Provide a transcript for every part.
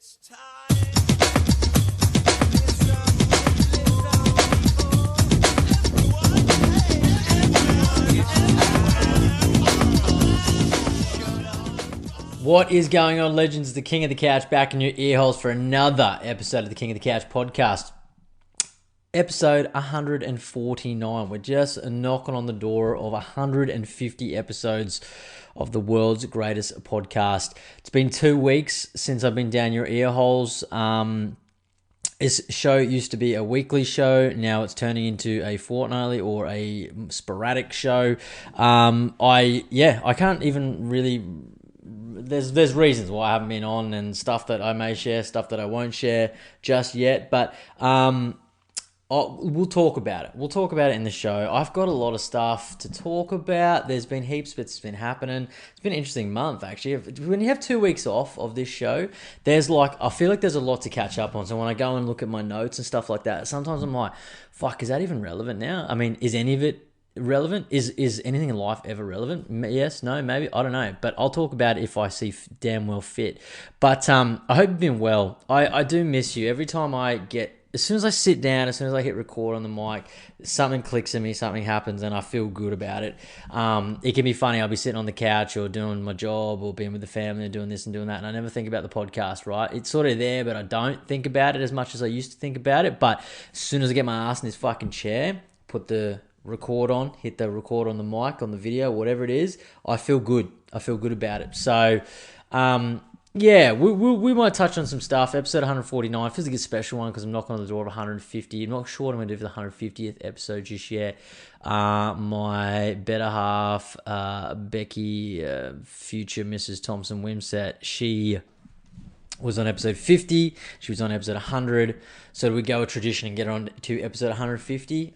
It's time. What is going on, legends? The King of the Couch back in your ear holes for another episode of the King of the Couch podcast. Episode 149. We're just knocking on the door of 150 episodes of the world's greatest podcast. It's been 2 weeks since I've been down your ear holes. This show used to be a weekly show. Now it's turning into a fortnightly or a sporadic show. I can't even really... There's reasons why I haven't been on and stuff that I may share, stuff that I won't share just yet. But we'll talk about it. We'll talk about it in the show. I've got a lot of stuff to talk about. There's been heaps that's been happening. It's been an interesting month, actually. When you have 2 weeks off of this show, I feel like there's a lot to catch up on. So when I go and look at my notes and stuff like that, sometimes I'm like, fuck, is that even relevant now? I mean, is any of it relevant? Is anything in life ever relevant? Yes, no, maybe, I don't know, but I'll talk about it if I see damn well fit. But I hope you've been well. I do miss you. Every time as soon as I sit down, as soon as I hit record on the mic, something clicks in me, something happens, and I feel good about it. It can be funny. I'll be sitting on the couch or doing my job or being with the family and doing this and doing that, and I never think about the podcast, right? It's sort of there, but I don't think about it as much as I used to think about it. But as soon as I get my ass in this fucking chair, put the record on, hit the record on the mic, on the video, whatever it is, I feel good. I feel good about it. So, we might touch on some stuff. Episode 149 feels like a special one because I'm knocking on the door of 150. I'm not sure what I'm going to do for the 150th episode just yet. My better half, Becky, future Mrs. Thompson Wimsett, she was on episode 50. She was on episode 100. So we go a tradition and get on to episode 150.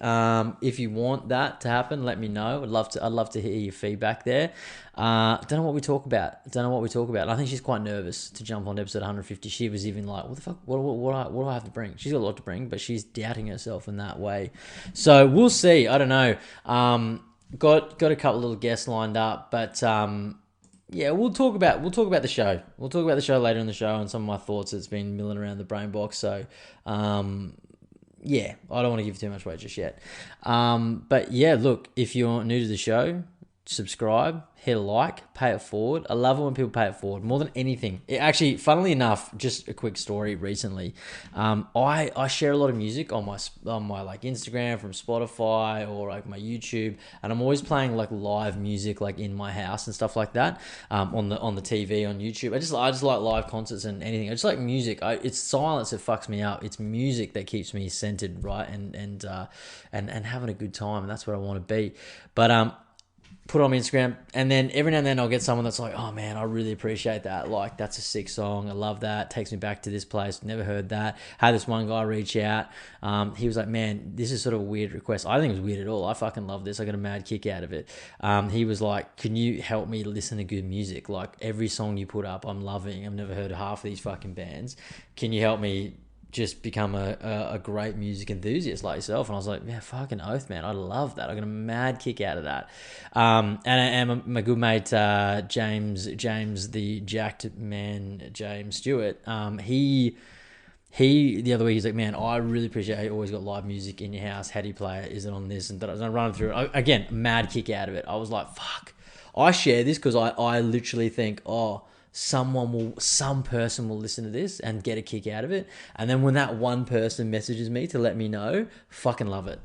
If you want that to happen, let me know. I'd love to hear your feedback there. Don't know what we talk about. I think she's quite nervous to jump on episode 150. She was even like, what the fuck? What do I have to bring? She's got a lot to bring, but she's doubting herself in that way. So we'll see. I don't know. Got a couple little guests lined up, but yeah, we'll talk about the show. We'll talk about the show later in the show and some of my thoughts that's been milling around the brain box. So, yeah, I don't want to give too much away just yet. But yeah, look, if you're new to the show, subscribe, hit a like, pay it forward. I love it when people pay it forward more than anything. Actually, funnily enough, just a quick story recently. I share a lot of music on my like Instagram from Spotify or like my YouTube, and I'm always playing like live music like in my house and stuff like that on the TV on YouTube. I just like live concerts and anything. I just like music. It's silence that fucks me up. It's music that keeps me centered, right, and having a good time, and that's what I want to be. But put it on my Instagram, and then every now and then I'll get someone that's like, oh man, I really appreciate that. Like, that's a sick song. I love that. Takes me back to this place. Never heard that. Had this one guy reach out. He was like, man, this is sort of a weird request. I don't think it was weird at all. I fucking love this. I got a mad kick out of it. He was like, can you help me listen to good music? Like, every song you put up, I'm loving. I've never heard of half of these fucking bands. Can you help me just become a great music enthusiast like yourself? And I was like, yeah, fucking oath, man. I love that. I got a mad kick out of that. And my good mate, James, the jacked man, James Stewart, he the other week, he's like, man, I really appreciate how you always got live music in your house. How do you play it? Is it on this? And I run through it. Again, mad kick out of it. I was like, fuck. I share this because I literally think, some person will listen to this and get a kick out of it. And then when that one person messages me to let me know, fucking love it.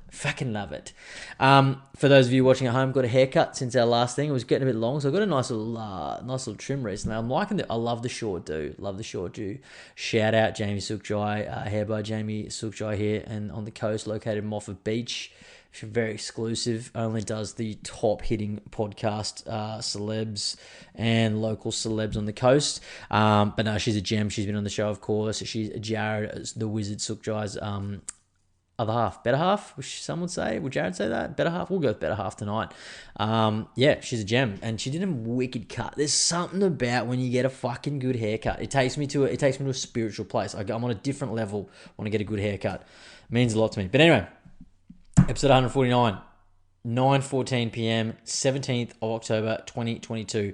For those of you watching at home, got a haircut since our last thing. It was getting a bit long, so I got a nice little trim recently. I'm liking it. I love the short do. Shout out Jamie Sukjai, hair by Jamie Sukjai here, and on the coast, located in Moffat Beach. She's very exclusive, only does the top hitting podcast celebs and local celebs on the coast. But no, she's a gem. She's been on the show, of course. She's Jared, the Wizard Sukjai's other half, better half, which some would say. Would Jared say that? Better half? We'll go with better half tonight. Yeah, she's a gem, and she did a wicked cut. There's something about when you get a fucking good haircut. It takes me to a spiritual place. I'm on a different level when I get a good haircut. It means a lot to me. But anyway, episode 149, 9:14 p.m., 17th of October, 2022.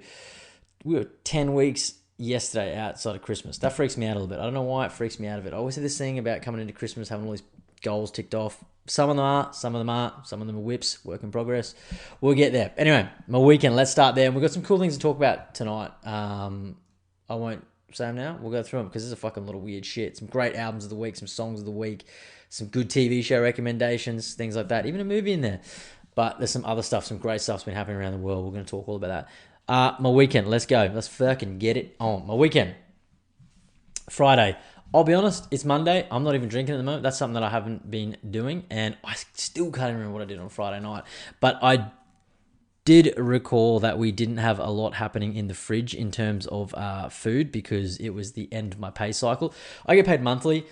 We were 10 weeks yesterday outside of Christmas. That freaks me out a little bit. I don't know why it freaks me out of it. I always have this thing about coming into Christmas, having all these goals ticked off. Some of them are, some of them aren't. Some of them are whips, work in progress. We'll get there. Anyway, my weekend, let's start there. And we've got some cool things to talk about tonight. I won't say them now. We'll go through them because there's a fucking lot of weird shit. Some great albums of the week, some songs of the week, some good TV show recommendations, things like that. Even a movie in there. But there's some other stuff, some great stuff's been happening around the world. We're going to talk all about that. My weekend, let's go. Let's fucking get it on. My weekend, Friday. I'll be honest, it's Monday. I'm not even drinking at the moment. That's something that I haven't been doing. And I still can't remember what I did on Friday night. But I did recall that we didn't have a lot happening in the fridge in terms of food because it was the end of my pay cycle. I get paid monthly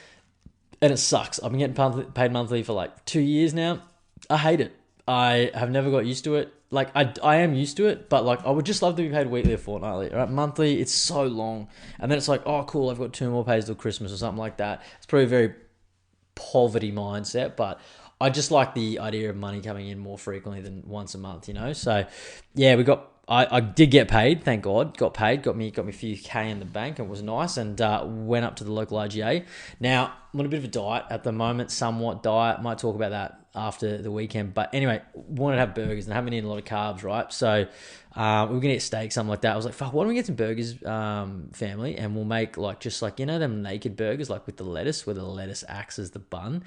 and it sucks. I've been getting paid monthly for like 2 years now. I hate it. I have never got used to it. Like, I am used to it, but like, I would just love to be paid weekly or fortnightly. Right? Monthly, it's so long. And then it's like, oh, cool, I've got 2 more pays till Christmas or something like that. It's probably a very poverty mindset, but I just like the idea of money coming in more frequently than once a month, you know? So, yeah, I did get paid, thank God. Got paid, got me a few K in the bank, and it was nice, and went up to the local IGA. Now, I'm on a bit of a diet at the moment, somewhat diet. Might talk about that after the weekend. But anyway, wanted to have burgers and I haven't eaten a lot of carbs, right? So we were going to get steak, something like that. I was like, fuck, why don't we get some burgers, family? And we'll make like, just like, you know, them naked burgers, like with the lettuce, where the lettuce acts as the bun.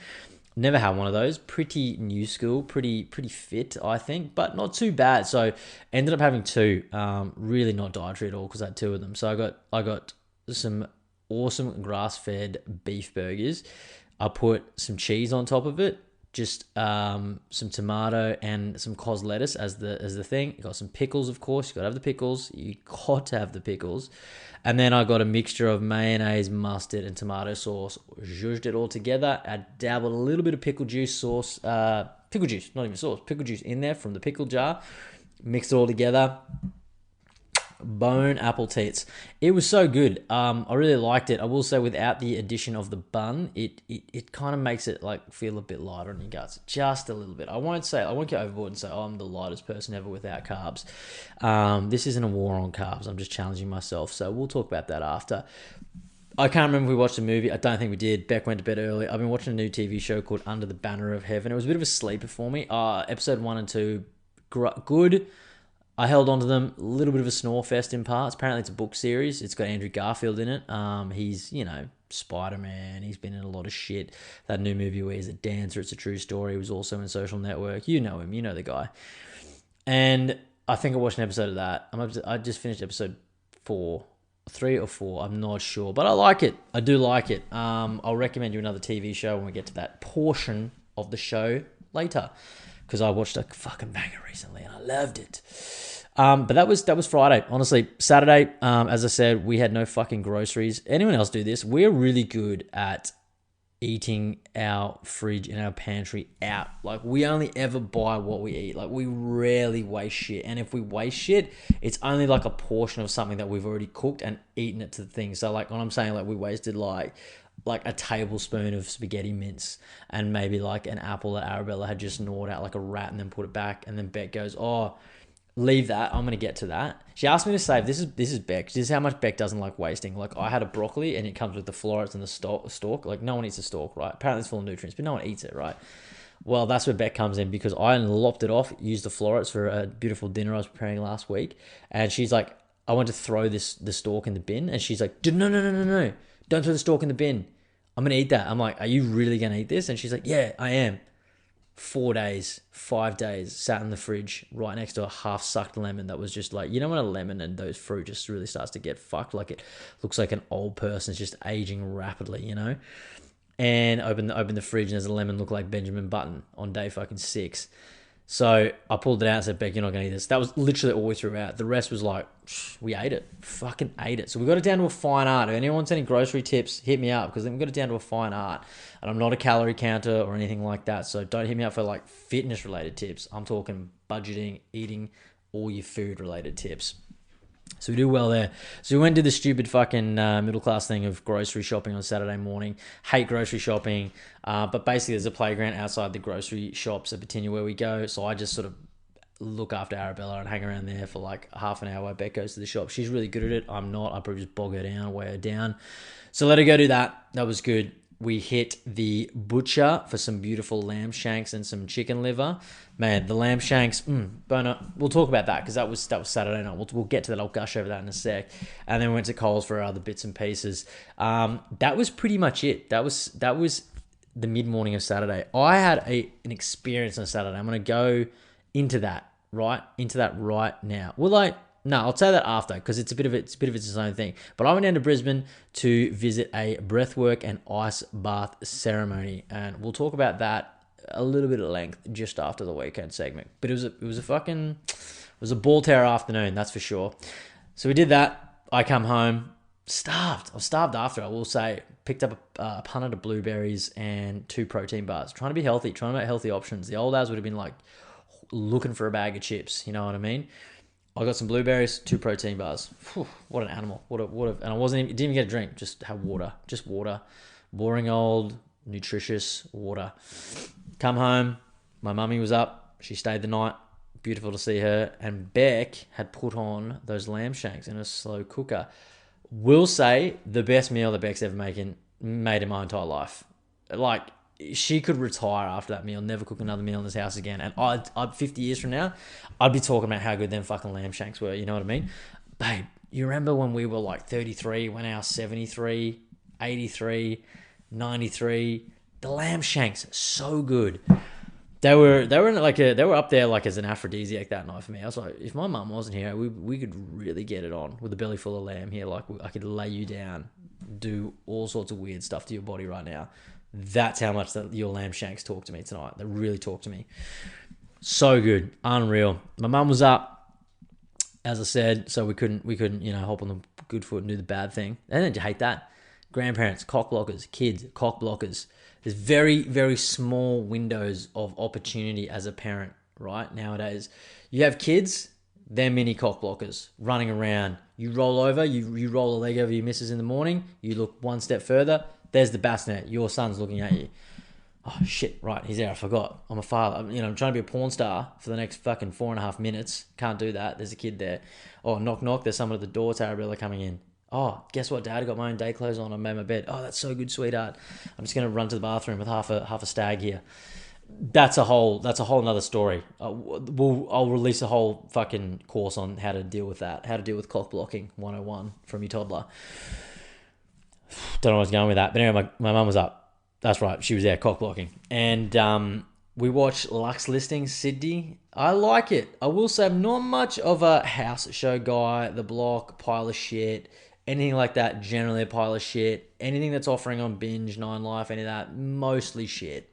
Never had one of those. Pretty new school, pretty fit, I think, but not too bad. So ended up having 2. Really not dietary at all because I had 2 of them. So I got some awesome grass-fed beef burgers. I put some cheese on top of it, just some tomato and some cos lettuce as the thing. You got some pickles, of course. You got to have the pickles. You got to have the pickles. And then I got a mixture of mayonnaise, mustard, and tomato sauce. Zhuzhed it all together. I dabbled a little bit of pickle juice sauce, pickle juice, not even sauce, pickle juice in there from the pickle jar. Mixed it all together. Bone apple teats. It was so good. I really liked it. I will say, without the addition of the bun, it kind of makes it like feel a bit lighter on your guts, just a little bit. I won't go overboard and say, oh, I'm the lightest person ever without carbs. This isn't a war on carbs. I'm just challenging myself. So we'll talk about that after. I can't remember if we watched a movie. I don't think we did. Beck went to bed early. I've been watching a new TV show called Under the Banner of Heaven. It was a bit of a sleeper for me. Episode 1 and 2, good. I held on to them. A little bit of a snore fest in parts. Apparently it's a book series. It's got Andrew Garfield in it. He's, you know, Spider-Man. He's been in a lot of shit. That new movie where he's a dancer. It's a true story. He was also in Social Network. You know him. You know the guy. And I think I watched an episode of that. I just finished episode 3 or 4. I'm not sure. But I like it. I do like it. I'll recommend you another TV show when we get to that portion of the show later. Because I watched a fucking banger recently and I loved it. But that was Friday. Honestly, Saturday, as I said, we had no fucking groceries. Anyone else do this? We're really good at eating our fridge and our pantry out. Like, we only ever buy what we eat. Like, we rarely waste shit. And if we waste shit, it's only like a portion of something that we've already cooked and eaten it to the thing. So like when I'm saying like we wasted like a tablespoon of spaghetti mince and maybe like an apple that Arabella had just gnawed out like a rat and then put it back. And then Beck goes, oh, leave that. I'm going to get to that. She asked me to save. This is Beck. This is how much Beck doesn't like wasting. Like, I had a broccoli and it comes with the florets and the stalk. Like, no one eats the stalk, right? Apparently it's full of nutrients, but no one eats it, right? Well, that's where Beck comes in because I lopped it off, used the florets for a beautiful dinner I was preparing last week. And she's like, I want to throw the stalk in the bin. And she's like, no. Don't throw the stalk in the bin. I'm going to eat that. I'm like, are you really going to eat this? And she's like, yeah, I am. 4 days, 5 days, sat in the fridge right next to a half-sucked lemon that was just like, you know when a lemon and those fruit just really starts to get fucked, like it looks like an old person's just aging rapidly, you know? And open the fridge and there's a lemon look like Benjamin Button on day fucking 6. So I pulled it out and said, Beck, you're not going to eat this. That was literally all we threw out. The rest was like, we ate it. Fucking ate it. So we got it down to a fine art. If anyone wants any grocery tips, hit me up because then we got it down to a fine art. And I'm not a calorie counter or anything like that. So don't hit me up for like fitness related tips. I'm talking budgeting, eating, all your food related tips. So we do well there. So we went and did the stupid fucking middle class thing of grocery shopping on Saturday morning. Hate grocery shopping. But basically there's a playground outside the grocery shops at Batinia where we go. So I just sort of look after Arabella and hang around there for like half an hour while Beck goes to the shop. She's really good at it. I'm not. I probably just bog her down, weigh her down. So let her go do that. That was good. We hit the butcher for some beautiful lamb shanks and some chicken liver. Man, the lamb shanks, boner. We'll talk about that because that was Saturday night. We'll get to that. I'll gush over that in a sec. And then we went to Coles for our other bits and pieces. That was pretty much it. That was the mid-morning of Saturday. I had an experience on Saturday. I'm going to go into that right now. No, I'll say that after because it's a bit of its own thing. But I went down to Brisbane to visit a breathwork and ice bath ceremony, and we'll talk about that a little bit at length just after the weekend segment. But it was a ball terror afternoon, that's for sure. So we did that. I come home starved. I was starved after. I will say, picked up a punnet of blueberries and 2 protein bars. Trying to be healthy, trying to make healthy options. The old days would have been like looking for a bag of chips. You know what I mean? I got some blueberries, 2 protein bars. Whew, what an animal. And I didn't even get a drink, just had water. Just water. Boring old, nutritious water. Come home, my mummy was up. She stayed the night. Beautiful to see her. And Beck had put on those lamb shanks in a slow cooker. Will say the best meal that Beck's ever made in my entire life. Like, she could retire after that meal, never cook another meal in this house again. And I'd 50 years from now, I'd be talking about how good them fucking lamb shanks were. You know what I mean? Babe, you remember when we were like 33, when our 73, 83, 93, the lamb shanks, so good. They were up there like as an aphrodisiac that night for me. I was like, if my mum wasn't here, we could really get it on with a belly full of lamb here. Like, I could lay you down, do all sorts of weird stuff to your body right now. That's how much your lamb shanks talk to me tonight. They really talk to me. So good. Unreal. My mum was up, as I said, so we couldn't, hop on the good foot and do the bad thing. And then you hate that. Grandparents, cock blockers, kids, cock blockers. There's very, very small windows of opportunity as a parent, right? Nowadays, you have kids, they're mini cock blockers running around. You roll over, you roll a leg over your missus in the morning, you look one step further, there's the bassinet. Your son's looking at you. Oh, shit, right, he's there. I forgot. I'm a father. I'm trying to be a porn star for the next fucking 4.5 minutes. Can't do that. There's a kid there. Oh, knock, knock. There's someone at the door. It's Arabella coming in. Oh, guess what, Dad? I got my own day clothes on. I made my bed. Oh, that's so good, sweetheart. I'm just going to run to the bathroom with half a stag here. That's a whole nother story. I'll release a whole fucking course on how to deal with that. How to deal with cock blocking 101 from your toddler. Don't know where I was going with that. But anyway, my mum was up. That's right. She was there cock blocking. And we watched Lux Listings Sydney. I like it. I will say I'm not much of a house show guy. The Block, pile of shit. Anything like that, generally a pile of shit. Anything that's offering on Binge, Nine Life, any of that, mostly shit.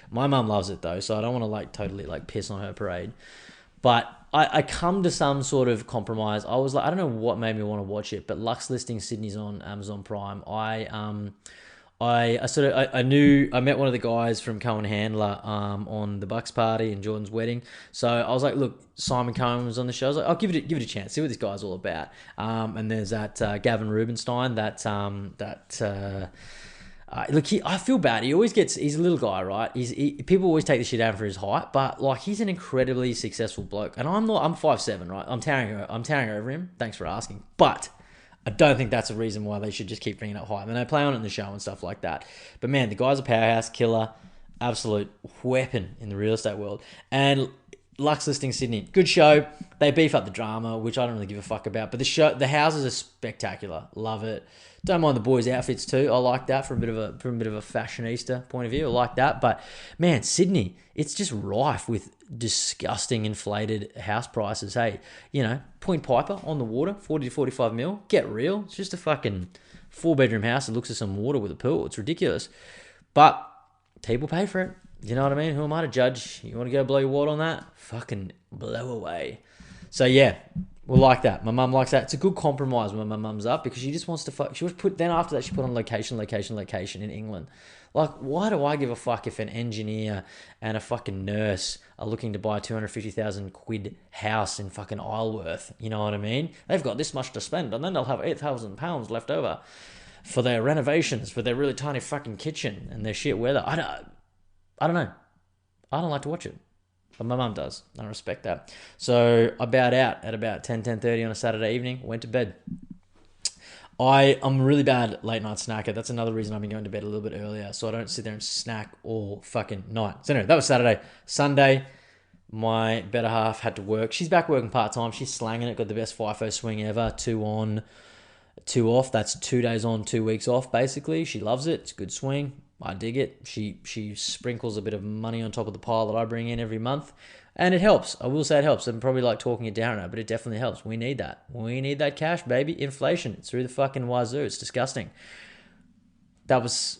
My mum loves it though, so I don't want to totally piss on her parade. But I come to some sort of compromise. I was like, I don't know what made me want to watch it, but Lux Listing Sydney's on Amazon Prime. I met one of the guys from Cohen Handler on the Bucks party and Jordan's wedding. So I was like, look, Simon Cohen was on the show. I was like, I'll give it a chance, see what this guy's all about. And there's that Gavin Rubinstein, look, I feel bad. He's a little guy, right? People always take the shit out for his height, but he's an incredibly successful bloke. And I'm 5'7", right? I'm towering over him. Thanks for asking. But I don't think that's a reason why they should just keep bringing it up high. I mean, they play on it in the show and stuff like that. But man, the guy's a powerhouse, killer, absolute weapon in the real estate world. And Lux Listing Sydney, good show. They beef up the drama, which I don't really give a fuck about. But the houses are spectacular. Love it. Don't mind the boys' outfits too. I like that from a bit of a fashionista point of view. I like that. But man, Sydney, it's just rife with disgusting inflated house prices. Hey, Point Piper on the water, 40 to 45 mil. Get real. It's just a fucking 4-bedroom house that looks at some water with a pool. It's ridiculous. But people pay for it. You know what I mean? Who am I to judge? You want to go blow your wad on that? Fucking blow away. So yeah, we'll like that. My mum likes that. It's a good compromise when my mum's up because she just wants to fuck. Then after that, she put on location in England. Why do I give a fuck if an engineer and a fucking nurse are looking to buy a 250,000 quid house in fucking Isleworth? You know what I mean? They've got this much to spend and then they'll have £8,000 left over for their renovations, for their really tiny fucking kitchen and their shit weather. I don't know. I don't like to watch it. But my mum does. I respect that. So I bowed out at about 10:30 on a Saturday evening, went to bed. I'm a really bad late night snacker. That's another reason I've been going to bed a little bit earlier, so I don't sit there and snack all fucking night. So anyway, that was Saturday. Sunday, my better half had to work. She's back working part-time. She's slanging it. Got the best FIFO swing ever. 2 on, 2 off. That's 2 days on, 2 weeks off, basically. She loves it. It's a good swing. I dig it. She sprinkles a bit of money on top of the pile that I bring in every month. And it helps. I will say it helps. I'm probably like talking it down now, but it definitely helps. We need that. We need that cash, baby. Inflation. It's through the fucking wazoo. It's disgusting. That was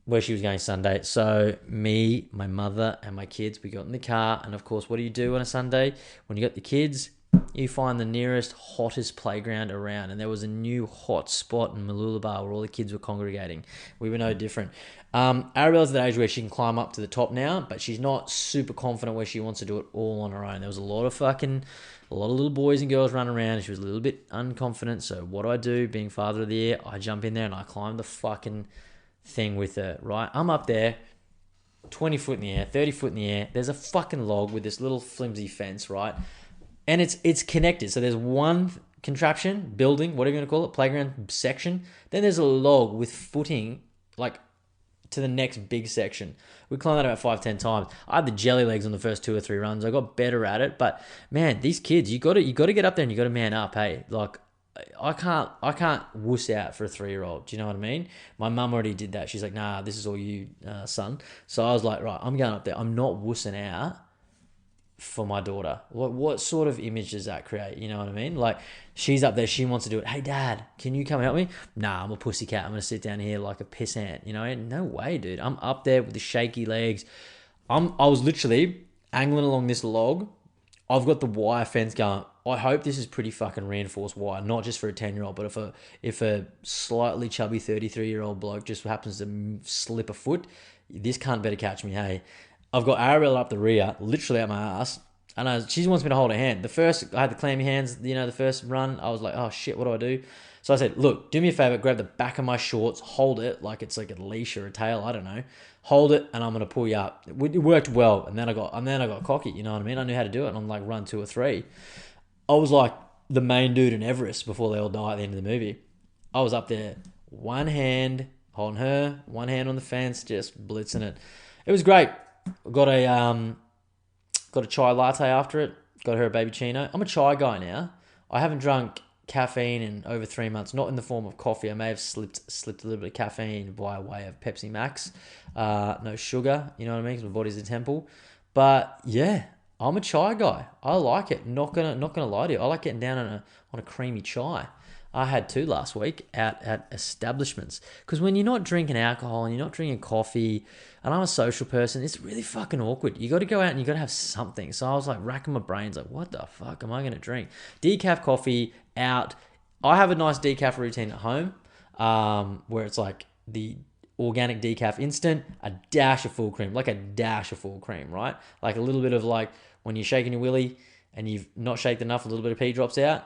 where she was going Sunday. So me, my mother, and my kids, we got in the car. And of course, what do you do on a Sunday? When you got the kids, you find the nearest, hottest playground around. And there was a new hot spot in Mooloolaba where all the kids were congregating. We were no different. Arabella's at the age where she can climb up to the top now, but she's not super confident where she wants to do it all on her own. There was a lot of little boys and girls running around, and she was a little bit unconfident. So what do? Being father of the year, I jump in there and I climb the fucking thing with her, right? I'm up there, 20 foot in the air, 30 foot in the air. There's a fucking log with this little flimsy fence, right? And it's connected. So there's one contraption, building, whatever you want to call it, playground section. Then there's a log with footing, like, to the next big section. We climbed that about 5-10 times. I had the jelly legs on the first 2 or 3 runs. I got better at it, but man, these kids, you got to get up there and you got to man up. Hey, like I can't wuss out for a 3-year-old. Do you know what I mean? My mum already did that. She's like, nah, this is all you, son. So I was like, right, I'm going up there. I'm not wussing out for my daughter. What sort of image does that create? You know what I mean? Like, she's up there, she wants to do it. Hey, Dad, can you come help me? Nah, I'm a pussycat. I'm going to sit down here like a pissant. You know, no way, dude. I'm up there with the shaky legs. I was literally angling along this log. I've got the wire fence going. I hope this is pretty fucking reinforced wire, not just for a 10-year-old, but if a slightly chubby 33-year-old bloke just happens to slip a foot, this cunt better catch me, hey. I've got Arabella up the rear, literally at my ass, and she wants me to hold her hand. I had the clammy hands, the first run, I was like, oh shit, what do I do? So I said, look, do me a favor, grab the back of my shorts, hold it like it's like a leash or a tail, I don't know. Hold it, and I'm gonna pull you up. It worked well, and then I got cocky, you know what I mean? I knew how to do it on like run 2 or 3. I was like the main dude in Everest before they all die at the end of the movie. I was up there, one hand holding her, one hand on the fence, just blitzing it. It was great. Got a chai latte after it. Got her a baby chino. I'm a chai guy now. I haven't drunk caffeine in over 3 months. Not in the form of coffee. I may have slipped a little bit of caffeine by way of Pepsi Max. No sugar. You know what I mean? Because my body's a temple. But yeah, I'm a chai guy. I like it. Not gonna lie to you. I like getting down on a creamy chai. I had 2 last week at establishments. Because when you're not drinking alcohol and you're not drinking coffee, and I'm a social person, it's really fucking awkward. You got to go out and you got to have something. So I was like racking my brains, like, what the fuck am I going to drink? Decaf coffee out. I have a nice decaf routine at home, where it's like the organic decaf instant, a dash of full cream, right? Like a little bit of like when you're shaking your willy and you've not shaked enough, a little bit of pee drops out.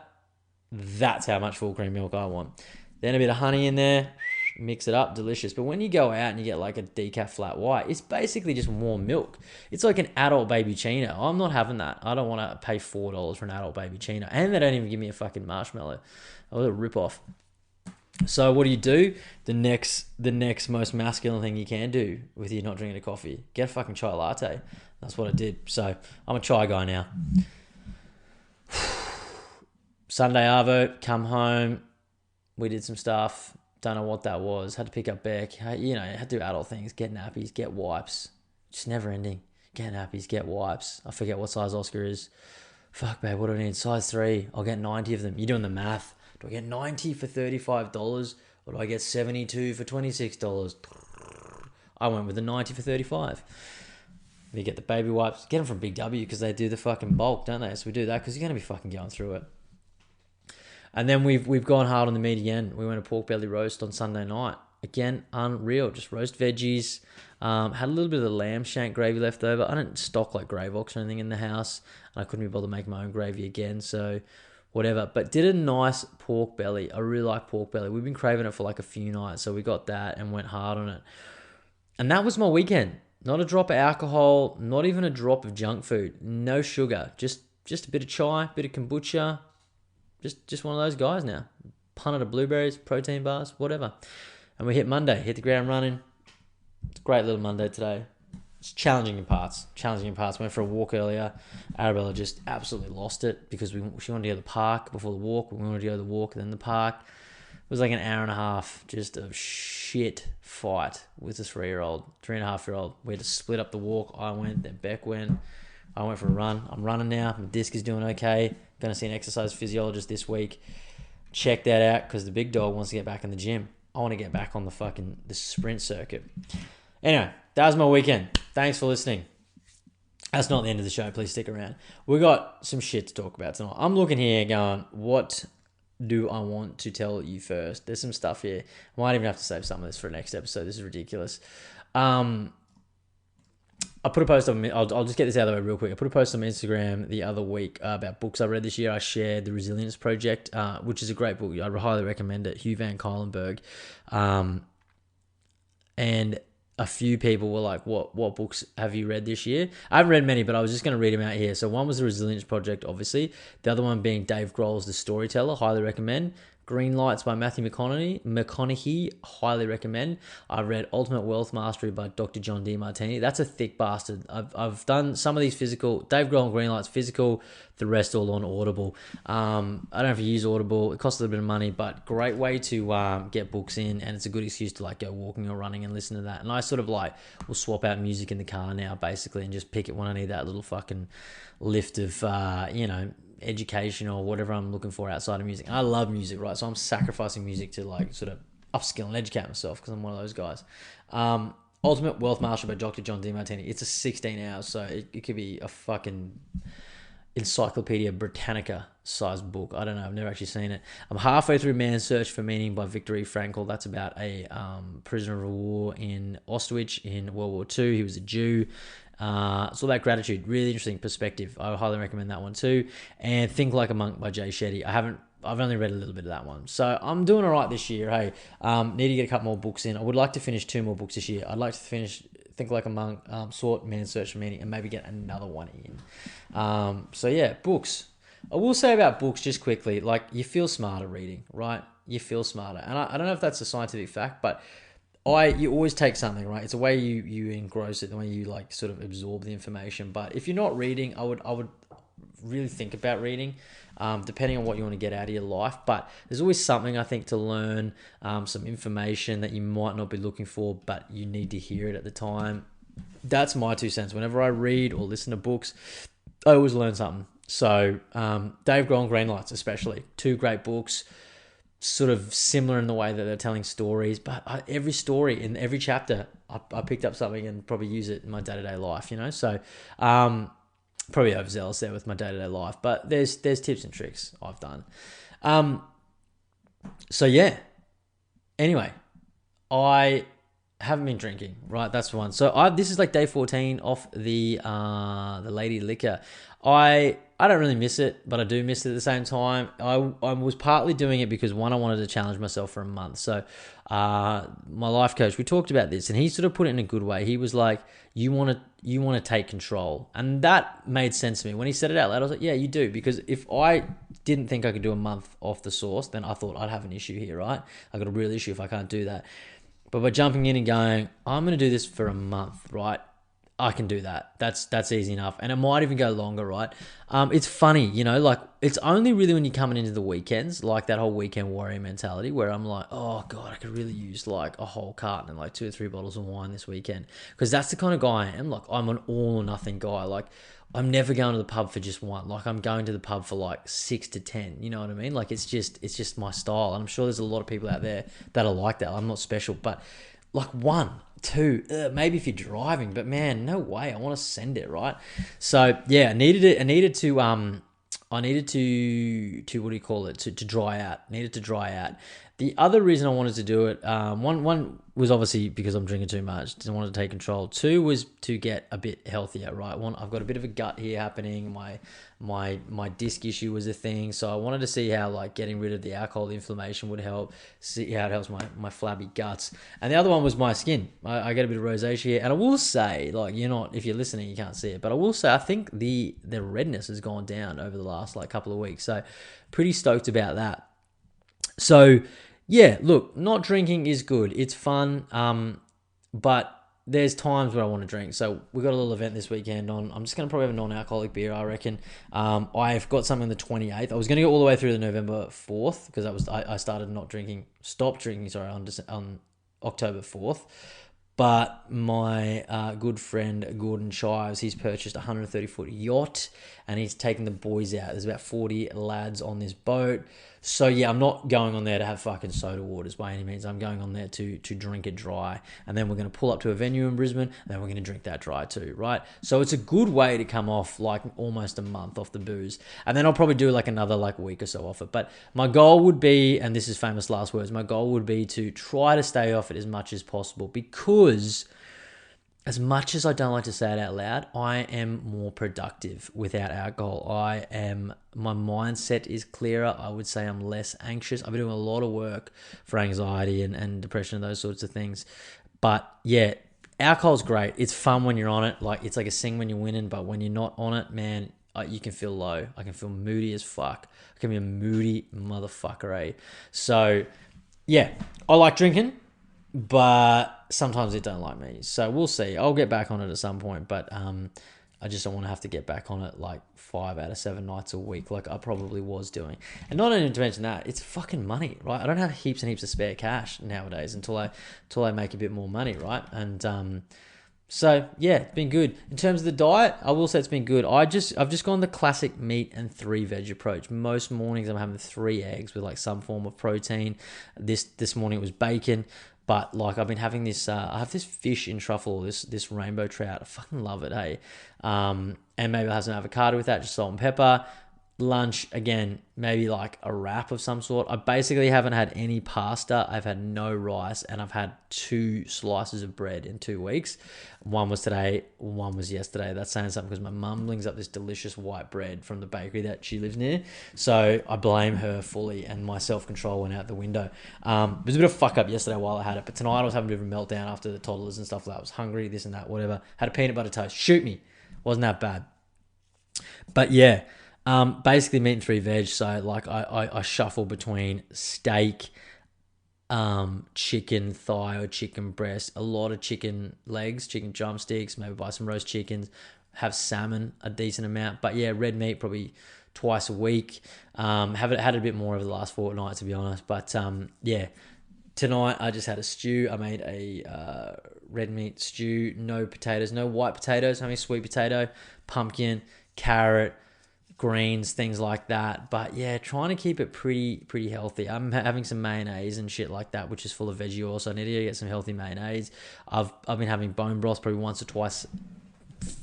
That's how much full cream milk I want. Then a bit of honey in there, mix it up, delicious. But when you go out and you get like a decaf flat white, it's basically just warm milk. It's like an adult baby chino. I'm not having that. I don't want to pay $4 for an adult baby chino. And they don't even give me a fucking marshmallow. That was a rip-off. So what do? The next most masculine thing you can do with you not drinking a coffee, get a fucking chai latte. That's what I did. So I'm a chai guy now. Sunday arvo, come home, we did some stuff, don't know what that was, had to pick up Beck, had to do adult things, get nappies, get wipes, just never ending, get nappies, get wipes, I forget what size Oscar is, fuck babe, what do I need, size 3, I'll get 90 of them, you're doing the math, do I get 90 for $35, or do I get 72 for $26, I went with the 90 for 35. We get the baby wipes, get them from Big W, because they do the fucking bulk, don't they, so we do that, because you're going to be fucking going through it. And then we've gone hard on the meat again. We went to pork belly roast on Sunday night. Again, unreal. Just roast veggies. Had a little bit of the lamb shank gravy left over. I didn't stock like Gravox or anything in the house. And I couldn't be bothered to make my own gravy again. So whatever. But did a nice pork belly. I really like pork belly. We've been craving it for like a few nights. So we got that and went hard on it. And that was my weekend. Not a drop of alcohol, not even a drop of junk food. No sugar. Just a bit of chai, bit of kombucha. Just one of those guys now. Punnet of blueberries, protein bars, whatever. And we hit Monday, hit the ground running. It's a great little Monday today. It's challenging in parts. Went for a walk earlier. Arabella just absolutely lost it because she wanted to go to the park before the walk. We wanted to go to the walk, then the park. It was like an hour and a half just of shit fight with a 3.5-year-old. We had to split up the walk. I went, then Beck went. I went for a run. I'm running now. My disc is doing okay. Going to see an exercise physiologist this week. Check that out because the big dog wants to get back in the gym. I want to get back on the sprint circuit. Anyway, that was my weekend. Thanks for listening. That's not the end of the show. Please stick around. We got some shit to talk about tonight. I'm looking here going, what do I want to tell you first? There's some stuff here. I might even have to save some of this for next episode. This is ridiculous. I put a post on, I'll just get this out of the way real quick. I put a post on Instagram the other week about books I read this year. I shared The Resilience Project, which is a great book. I highly recommend it. Hugh Van Cuylenberg. And a few people were like, what books have you read this year? I haven't read many, but I was just going to read them out here. So one was The Resilience Project, obviously. The other one being Dave Grohl's The Storyteller, highly recommend. Green Lights by Matthew McConaughey, highly recommend. I read Ultimate Wealth Mastery by Dr. John Demartini. That's a thick bastard. I've done some of these physical, Dave Grohl and Green Lights physical, the rest all on Audible. I don't know if you use Audible. It costs a little bit of money, but great way to get books in, and it's a good excuse to like go walking or running and listen to that. And I sort of like will swap out music in the car now basically and just pick it when I need that little fucking lift of, education or whatever I'm looking for outside of music. I love music, right? So I'm sacrificing music to like sort of upskill and educate myself because I'm one of those guys. Ultimate Wealth Mastery by Dr. John Demartini. It's a 16 hours, so it could be a fucking Encyclopedia Britannica sized book. I don't know. I've never actually seen it. I'm halfway through Man's Search for Meaning by Viktor E. Frankl. That's about a prisoner of war in Auschwitz in World War II. He was a Jew. It's all about gratitude. Really interesting perspective. I highly recommend that one too. And Think Like a Monk by Jay Shetty. I've only read a little bit of that one. So I'm doing all right this year. Hey, need to get a couple more books in. I would like to finish 2 more books this year. I'd like to finish Think Like a Monk, sort Man's Search for Meaning, and maybe get another one in. So yeah, books. I will say about books just quickly, like you feel smarter reading, right? You feel smarter. And I don't know if that's a scientific fact, but you always take something, right? It's a way you engross it, the way you like sort of absorb the information. But if you're not reading, I would really think about reading, depending on what you want to get out of your life. But there's always something I think to learn, some information that you might not be looking for, but you need to hear it at the time. That's my 2 cents. Whenever I read or listen to books, I always learn something. So Dave Grohl and Green Lights especially, 2 great books. Sort of similar in the way that they're telling stories, but every story in every chapter, I picked up something and probably use it in my day-to-day life, So probably overzealous there with my day-to-day life, but there's tips and tricks I've done. So yeah. Anyway, I haven't been drinking, right? That's one. So this is like day 14 off the Lady Liquor. I don't really miss it, but I do miss it at the same time. I was partly doing it because one, I wanted to challenge myself for a month. So my life coach, we talked about this, and he sort of put it in a good way. He was like, you want to take control. And that made sense to me. When he said it out loud, I was like, yeah, you do. Because if I didn't think I could do a month off the source, then I thought I'd have an issue here, right? I got a real issue if I can't do that. But by jumping in and going, I'm going to do this for a month, right? I can do that. That's easy enough. And it might even go longer, right? It's funny, like it's only really when you're coming into the weekends, like that whole weekend warrior mentality where I'm like, oh God, I could really use like a whole carton and like 2 or 3 bottles of wine this weekend. Because that's the kind of guy I am. Like I'm an all or nothing guy. Like I'm never going to the pub for just one. Like I'm going to the pub for like 6 to 10. You know what I mean? Like it's just my style. And I'm sure there's a lot of people out there that are like that. I'm not special, but like 1, 2, maybe if you're driving, but man, no way. I want to send it, right? So yeah, I needed to what do you call it? To dry out. Needed to dry out. The other reason I wanted to do it, one was obviously because I'm drinking too much, didn't want to take control. Two was to get a bit healthier, right? One, I've got a bit of a gut here happening. My disc issue was a thing, so I wanted to see how like getting rid of the alcohol, the inflammation would help. See how it helps my flabby guts. And the other one was my skin. I get a bit of rosacea here, and I will say, like, if you're listening, you can't see it, but I will say I think the redness has gone down over the last like couple of weeks. So pretty stoked about that. So, yeah, look, not drinking is good. It's fun, but there's times where I want to drink. So we got a little event this weekend on. I'm just going to probably have a non-alcoholic beer, I reckon. I've got something on the 28th. I was going to go all the way through the November 4th because I started stopped drinking, on October 4th. But my good friend Gordon Shives, he's purchased a 130-foot yacht and he's taking the boys out. There's about 40 lads on this boat. So yeah, I'm not going on there to have fucking soda waters by any means. I'm going on there to drink it dry. And then we're going to pull up to a venue in Brisbane and then we're going to drink that dry too, right? So it's a good way to come off like almost a month off the booze. And then I'll probably do like another like week or so off it. But my goal would be, and this is famous last words, my goal would be to try to stay off it as much as possible because as much as I don't like to say it out loud, I am more productive without alcohol. My mindset is clearer. I would say I'm less anxious. I've been doing a lot of work for anxiety and depression and those sorts of things. But yeah, alcohol's great. It's fun when you're on it. Like it's like a sing when you're winning, but when you're not on it, man, you can feel low. I can feel moody as fuck. I can be a moody motherfucker, eh? So yeah, I like drinking, but sometimes it don't like me. So we'll see. I'll get back on it at some point, but I just don't want to have to get back on it like 5 out of 7 nights a week like I probably was doing. And not only to mention that, it's fucking money, right? I don't have heaps and heaps of spare cash nowadays until I make a bit more money, right? And so yeah, it's been good. In terms of the diet, I will say it's been good. I've just gone the classic meat and 3 veg approach. Most mornings I'm having 3 eggs with like some form of protein. This morning it was bacon. But like I've been having this, I have this fish in truffle, this rainbow trout. I fucking love it, hey. And maybe I'll have some avocado with that, just salt and pepper. Lunch, again, maybe like a wrap of some sort. I basically haven't had any pasta. I've had no rice, and I've had 2 slices of bread in 2 weeks. One was today, one was yesterday. That's saying something because my mum brings up this delicious white bread from the bakery that she lives near. So I blame her fully, and my self-control went out the window. It was a bit of a fuck up yesterday while I had it, but tonight I was having a bit of a meltdown after the toddlers and stuff like that. I was hungry, this and that, whatever. Had a peanut butter toast. Shoot me. Wasn't that bad. But yeah. Basically meat and 3 veg. So like I shuffle between steak, chicken thigh or chicken breast, a lot of chicken legs, chicken drumsticks, maybe buy some roast chickens, have salmon a decent amount. But yeah, red meat probably twice a week. Have had a bit more over the last fortnight to be honest. But yeah, tonight I just had a stew. I made a red meat stew, no potatoes, no white potatoes. I mean sweet potato, pumpkin, carrot, greens, things like that. But yeah, trying to keep it pretty healthy. I'm having some mayonnaise and shit like that, which is full of veggie oil, so I need to get some healthy mayonnaise. I've been having bone broth probably once or twice,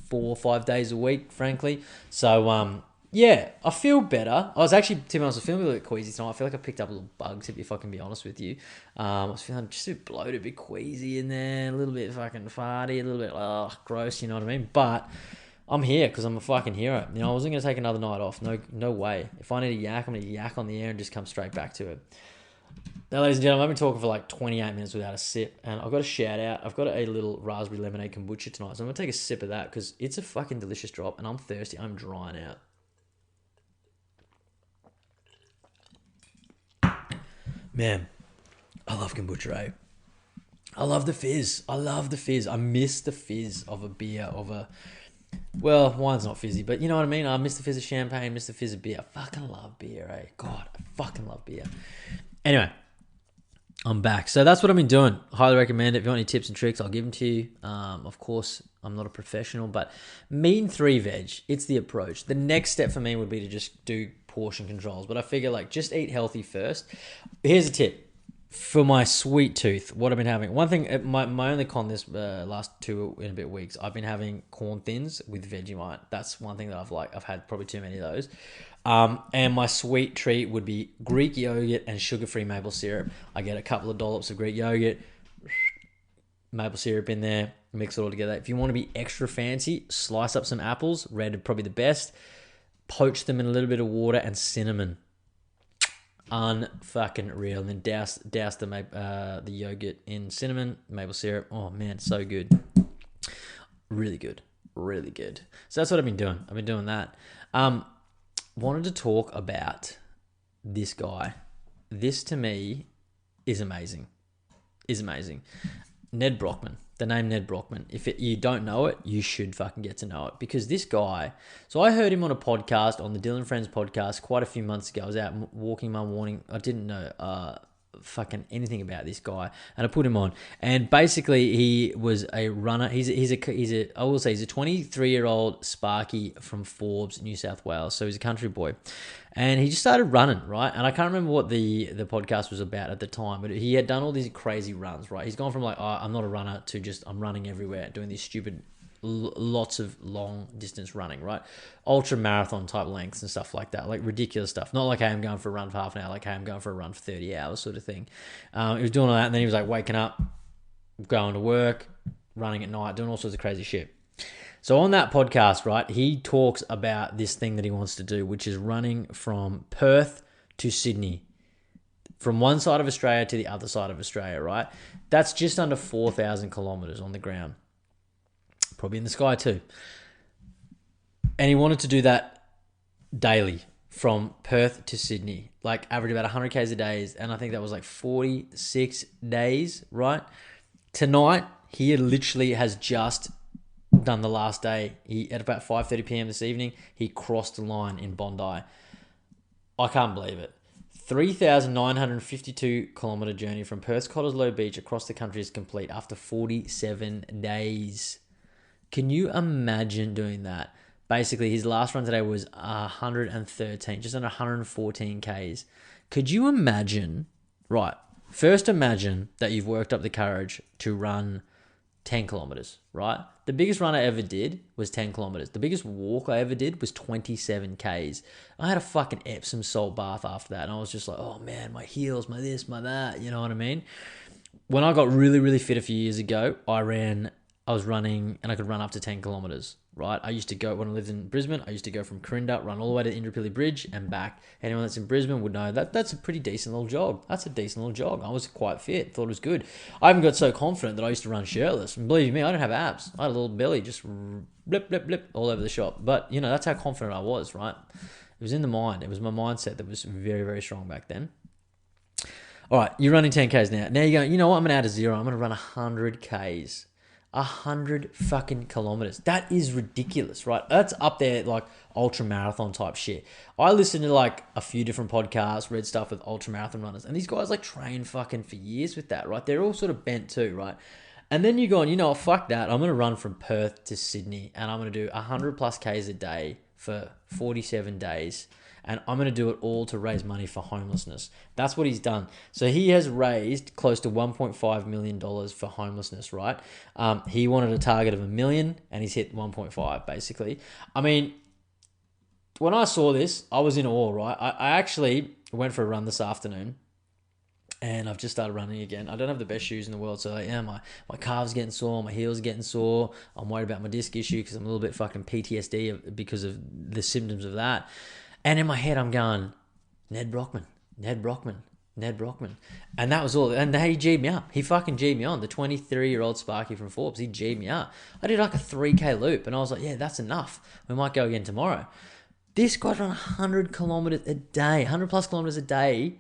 4 or 5 days a week, frankly. So yeah, I feel better. I was actually, to be honest, I was feeling a little bit queasy tonight. I feel like I picked up little bugs, if I can be honest with you. I was feeling just a bit bloated, a bit queasy in there, a little bit fucking farty, a little bit gross, you know what I mean? But I'm here because I'm a fucking hero. I wasn't going to take another night off. No way. If I need a yak, I'm going to yak on the air and just come straight back to it. Now, ladies and gentlemen, I've been talking for like 28 minutes without a sip, and I've got a shout out. I've got a little raspberry lemonade kombucha tonight, so I'm going to take a sip of that because it's a fucking delicious drop, and I'm thirsty. I'm drying out. Man, I love kombucha, eh? I love the fizz. I miss the fizz of a beer, well, wine's not fizzy, but you know what I mean? I miss the fizz of champagne, miss the fizz of beer. I fucking love beer, eh? God, I fucking love beer. Anyway, I'm back. So that's what I've been doing. Highly recommend it. If you want any tips and tricks, I'll give them to you. Of course, I'm not a professional, but meat and 3 veg, it's the approach. The next step for me would be to just do portion controls, but I figure like just eat healthy first. Here's a tip. For my sweet tooth, what I've been having. One thing, my only con this last 2 and a bit weeks, I've been having corn thins with Vegemite. That's one thing that I've had probably too many of those. And my sweet treat would be Greek yogurt and sugar-free maple syrup. I get a couple of dollops of Greek yogurt, maple syrup in there, mix it all together. If you want to be extra fancy, slice up some apples, red are probably the best, poach them in a little bit of water and cinnamon. Unfucking real. And then douse the yogurt in cinnamon, maple syrup. Oh man, so good. Really good. Really good. So that's what I've been doing. I've been doing that. Wanted to talk about this guy. This to me is amazing. Nedd Brockman. The name Nedd Brockman. If you don't know it, you should fucking get to know it. Because this guy... So I heard him on a podcast, on the Dylan Friends podcast, quite a few months ago. I was out walking my morning. I didn't know fucking anything about this guy. And I put him on. And basically, he was a runner. He's a 23-year-old Sparky from Forbes, New South Wales. So he's a country boy. And he just started running, right? And I can't remember what the podcast was about at the time, but he had done all these crazy runs, right? He's gone from like, oh, I'm not a runner to just, I'm running everywhere, doing these stupid, lots of long distance running, right? Ultra marathon type lengths and stuff like that, like ridiculous stuff. Not like, hey, I'm going for a run for half an hour, like, hey, I'm going for a run for 30 hours sort of thing. He was doing all that, and then he was like waking up, going to work, running at night, doing all sorts of crazy shit. So on that podcast, right, he talks about this thing that he wants to do, which is running from Perth to Sydney, from one side of Australia to the other side of Australia, right? That's just under 4,000 kilometers on the ground, probably in the sky too. And he wanted to do that daily from Perth to Sydney, like average about 100 Ks a day. And I think that was like 46 days, right? Tonight, he literally has just done the last day. He at about 5:30 p.m. this evening, he crossed the line in Bondi. I can't believe it. 3,952 kilometer journey from Perth's Cottesloe Beach across the country is complete after 47 days. Can you imagine doing that? Basically, his last run today was 113, just under 114 Ks. Could you imagine? Right. First, imagine that you've worked up the courage to run 10 kilometers, right? The biggest run I ever did was 10 kilometers. The biggest walk I ever did was 27 Ks. I had a fucking Epsom salt bath after that. And I was just like, oh man, my heels, my this, my that. You know what I mean? When I got really, really fit a few years ago, I was running and I could run up to 10 kilometers, right? I used to go, when I lived in Brisbane, I used to go from Corinda, run all the way to Indooroopilly Bridge and back. Anyone that's in Brisbane would know that that's a pretty decent little jog. That's a decent little jog. I was quite fit, thought it was good. I even got so confident that I used to run shirtless. And believe me, I don't have abs. I had a little belly, just blip, blip, blip all over the shop. But, you know, that's how confident I was, right? It was in the mind. It was my mindset that was very, very strong back then. All right, you're running 10 Ks now. Now you're going, you know what? I'm going to add a zero. I'm going to run 100 Ks. 100 fucking kilometers. That is ridiculous, right? That's up there like ultra marathon type shit. I listened to like a few different podcasts, read stuff with ultra marathon runners, and these guys like train fucking for years with that, right? They're all sort of bent too, right? And then you're going, you know what, fuck that. I'm going to run from Perth to Sydney and I'm going to do 100 plus Ks a day for 47 days. And I'm going to do it all to raise money for homelessness. That's what he's done. So he has raised close to $1.5 million for homelessness, right? He wanted a target of $1 million and he's hit 1.5 basically. I mean, when I saw this, I was in awe, right? I actually went for a run this afternoon and I've just started running again. I don't have the best shoes in the world. So yeah, my calves getting sore, my heels getting sore. I'm worried about my disc issue because I'm a little bit fucking PTSD because of the symptoms of that. And in my head, I'm going, Nedd Brockman. And that was all. And he G'd me up. He fucking G'd me on. The 23-year-old Sparky from Forbes, he G'd me up. I did like a 3K loop. And I was like, yeah, that's enough. We might go again tomorrow. This guy's run 100 kilometers a day, 100 plus kilometers a day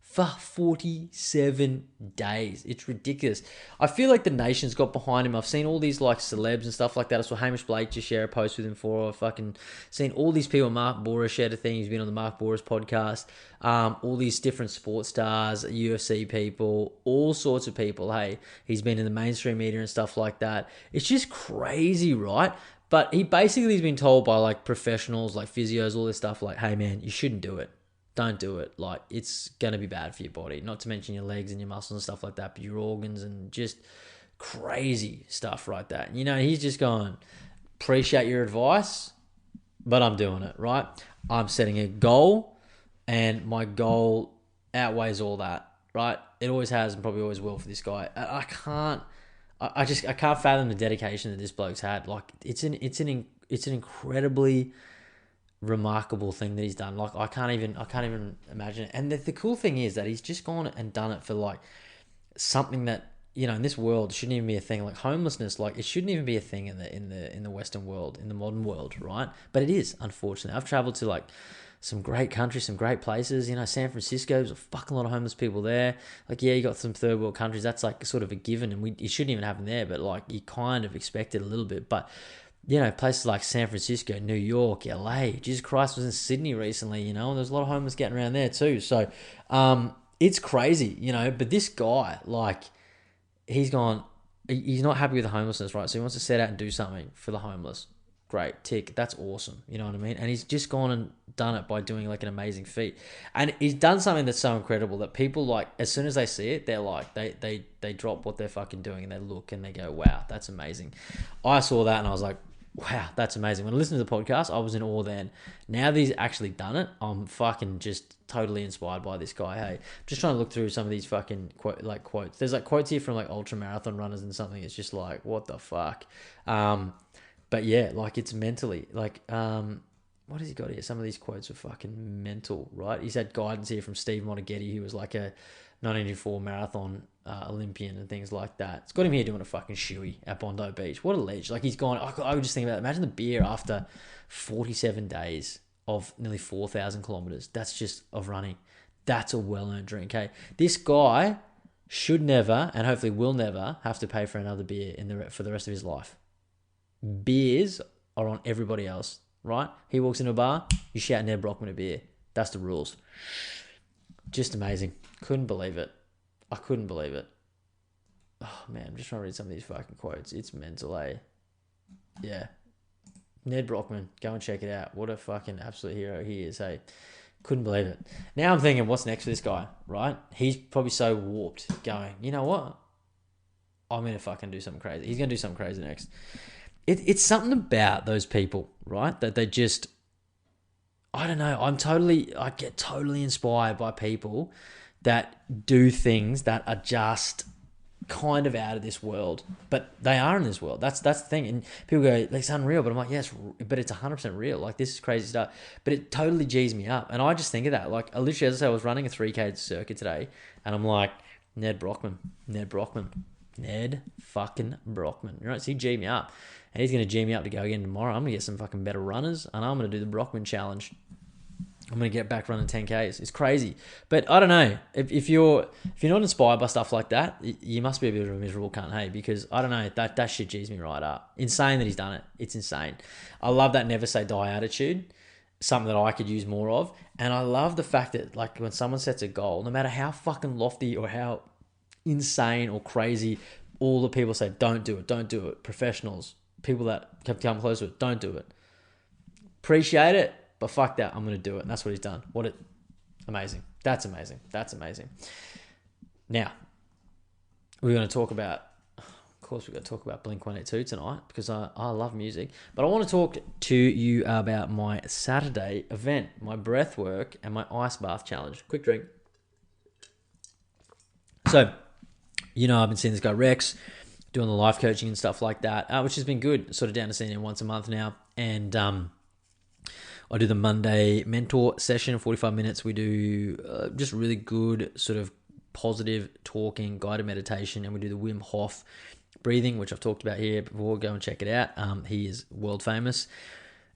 for 47 days. It's ridiculous. I feel like the nation's got behind him. I've seen all these like celebs and stuff like that. I saw Hamish Blake just share a post with him for. I've fucking seen all these people. Mark Bora shared a thing. He's been on the Mark Bora's podcast. All these different sports stars, UFC people, all sorts of people. Hey, he's been in the mainstream media and stuff like that. It's just crazy, right? But he basically has been told by like professionals, like physios, all this stuff, like, hey man, you shouldn't do it. Don't do it. Like, it's going to be bad for your body. Not to mention your legs and your muscles and stuff like that, but your organs and just crazy stuff like that. You know, he's just going, appreciate your advice, but I'm doing it, right? I'm setting a goal, and my goal outweighs all that, right? It always has and probably always will for this guy. I can't, I can't fathom the dedication that this bloke's had. Like, it's an incredibly remarkable thing that he's done. Like, I can't even imagine it. And the cool thing is that he's just gone and done it for like something that, in this world shouldn't even be a thing. Like homelessness, like it shouldn't even be a thing in the Western world, in the modern world, right? But it is, unfortunately. I've traveled to like some great countries, some great places. San Francisco, there's a fucking lot of homeless people there. Like, yeah, you got some third world countries. That's like sort of a given, and it shouldn't even happen there. But like, you kind of expect it a little bit. But places like San Francisco, New York, LA. Jesus Christ, was in Sydney recently. And there's a lot of homeless getting around there too. So, it's crazy, But this guy, like, he's gone. He's not happy with the homelessness, right? So he wants to set out and do something for the homeless. Great, tick. That's awesome. You know what I mean? And he's just gone and done it by doing like an amazing feat. And he's done something that's so incredible that people, like, as soon as they see it, they're like, they drop what they're fucking doing and they look and they go, wow, that's amazing. I saw that and I was like, wow, that's amazing. When I listened to the podcast, I was in awe then. Now that he's actually done it, I'm fucking just totally inspired by this guy. Hey, just trying to look through some of these fucking quotes. There's like quotes here from like ultra marathon runners and something. It's just like, what the fuck? But yeah, like, it's mentally like, what has he got here? Some of these quotes are fucking mental, right? He's had guidance here from Steve Monteghetti, who was like a 1984 marathon Olympian and things like that. It's got him here doing a fucking shoey at Bondi Beach. What a ledge. Like, he's gone. I would just think about it. Imagine the beer after 47 days of nearly 4,000 kilometers. That's just of running. That's a well-earned drink, hey? This guy should never, and hopefully will never, have to pay for another beer for the rest of his life. Beers are on everybody else, right? He walks into a bar, you shout Nedd Brockman a beer. That's the rules. Just amazing. Couldn't believe it. I couldn't believe it. Oh, man, I'm just trying to read some of these fucking quotes. It's mental, eh? Yeah. Nedd Brockman, go and check it out. What a fucking absolute hero he is, hey? Couldn't believe it. Now I'm thinking, what's next for this guy, right? He's probably so warped, going, you know what? I'm going to fucking do something crazy. He's going to do something crazy next. It's something about those people, right? That they just, I don't know. I get totally inspired by people that do things that are just kind of out of this world, but they are in this world. That's the thing. And people go, it's unreal, but I'm like, yes, but it's 100% real. Like, this is crazy stuff, but it totally G's me up. And I just think of that. Like, literally, as I say, I was running a 3K circuit today, and I'm like, Nedd fucking Brockman. Right? So he G'd me up. And he's going to G me up to go again tomorrow. I'm going to get some fucking better runners, and I'm going to do the Brockman challenge. I'm going to get back running 10Ks. It's crazy. But I don't know. If you're not inspired by stuff like that, you must be a bit of a miserable cunt, hey? Because I don't know, that shit G's me right up. Insane that he's done it. It's insane. I love that never say die attitude. Something that I could use more of. And I love the fact that, like, when someone sets a goal, no matter how fucking lofty or how insane or crazy, all the people say, don't do it. Professionals, people that have come close to it, don't do it. Appreciate it, but fuck that, I'm going to do it. And that's what he's done. Amazing. That's amazing. Now, we're going to talk about, of course, we've got to talk about Blink-182 tonight, because I love music. But I want to talk to you about my Saturday event, my breath work and my ice bath challenge. Quick drink. So, I've been seeing this guy Rex doing the life coaching and stuff like that, which has been good. Sort of down to seeing him once a month now. And I do the Monday mentor session, 45 minutes. We do just really good sort of positive talking, guided meditation, and we do the Wim Hof breathing, which I've talked about here before. Go and check it out. He is world famous.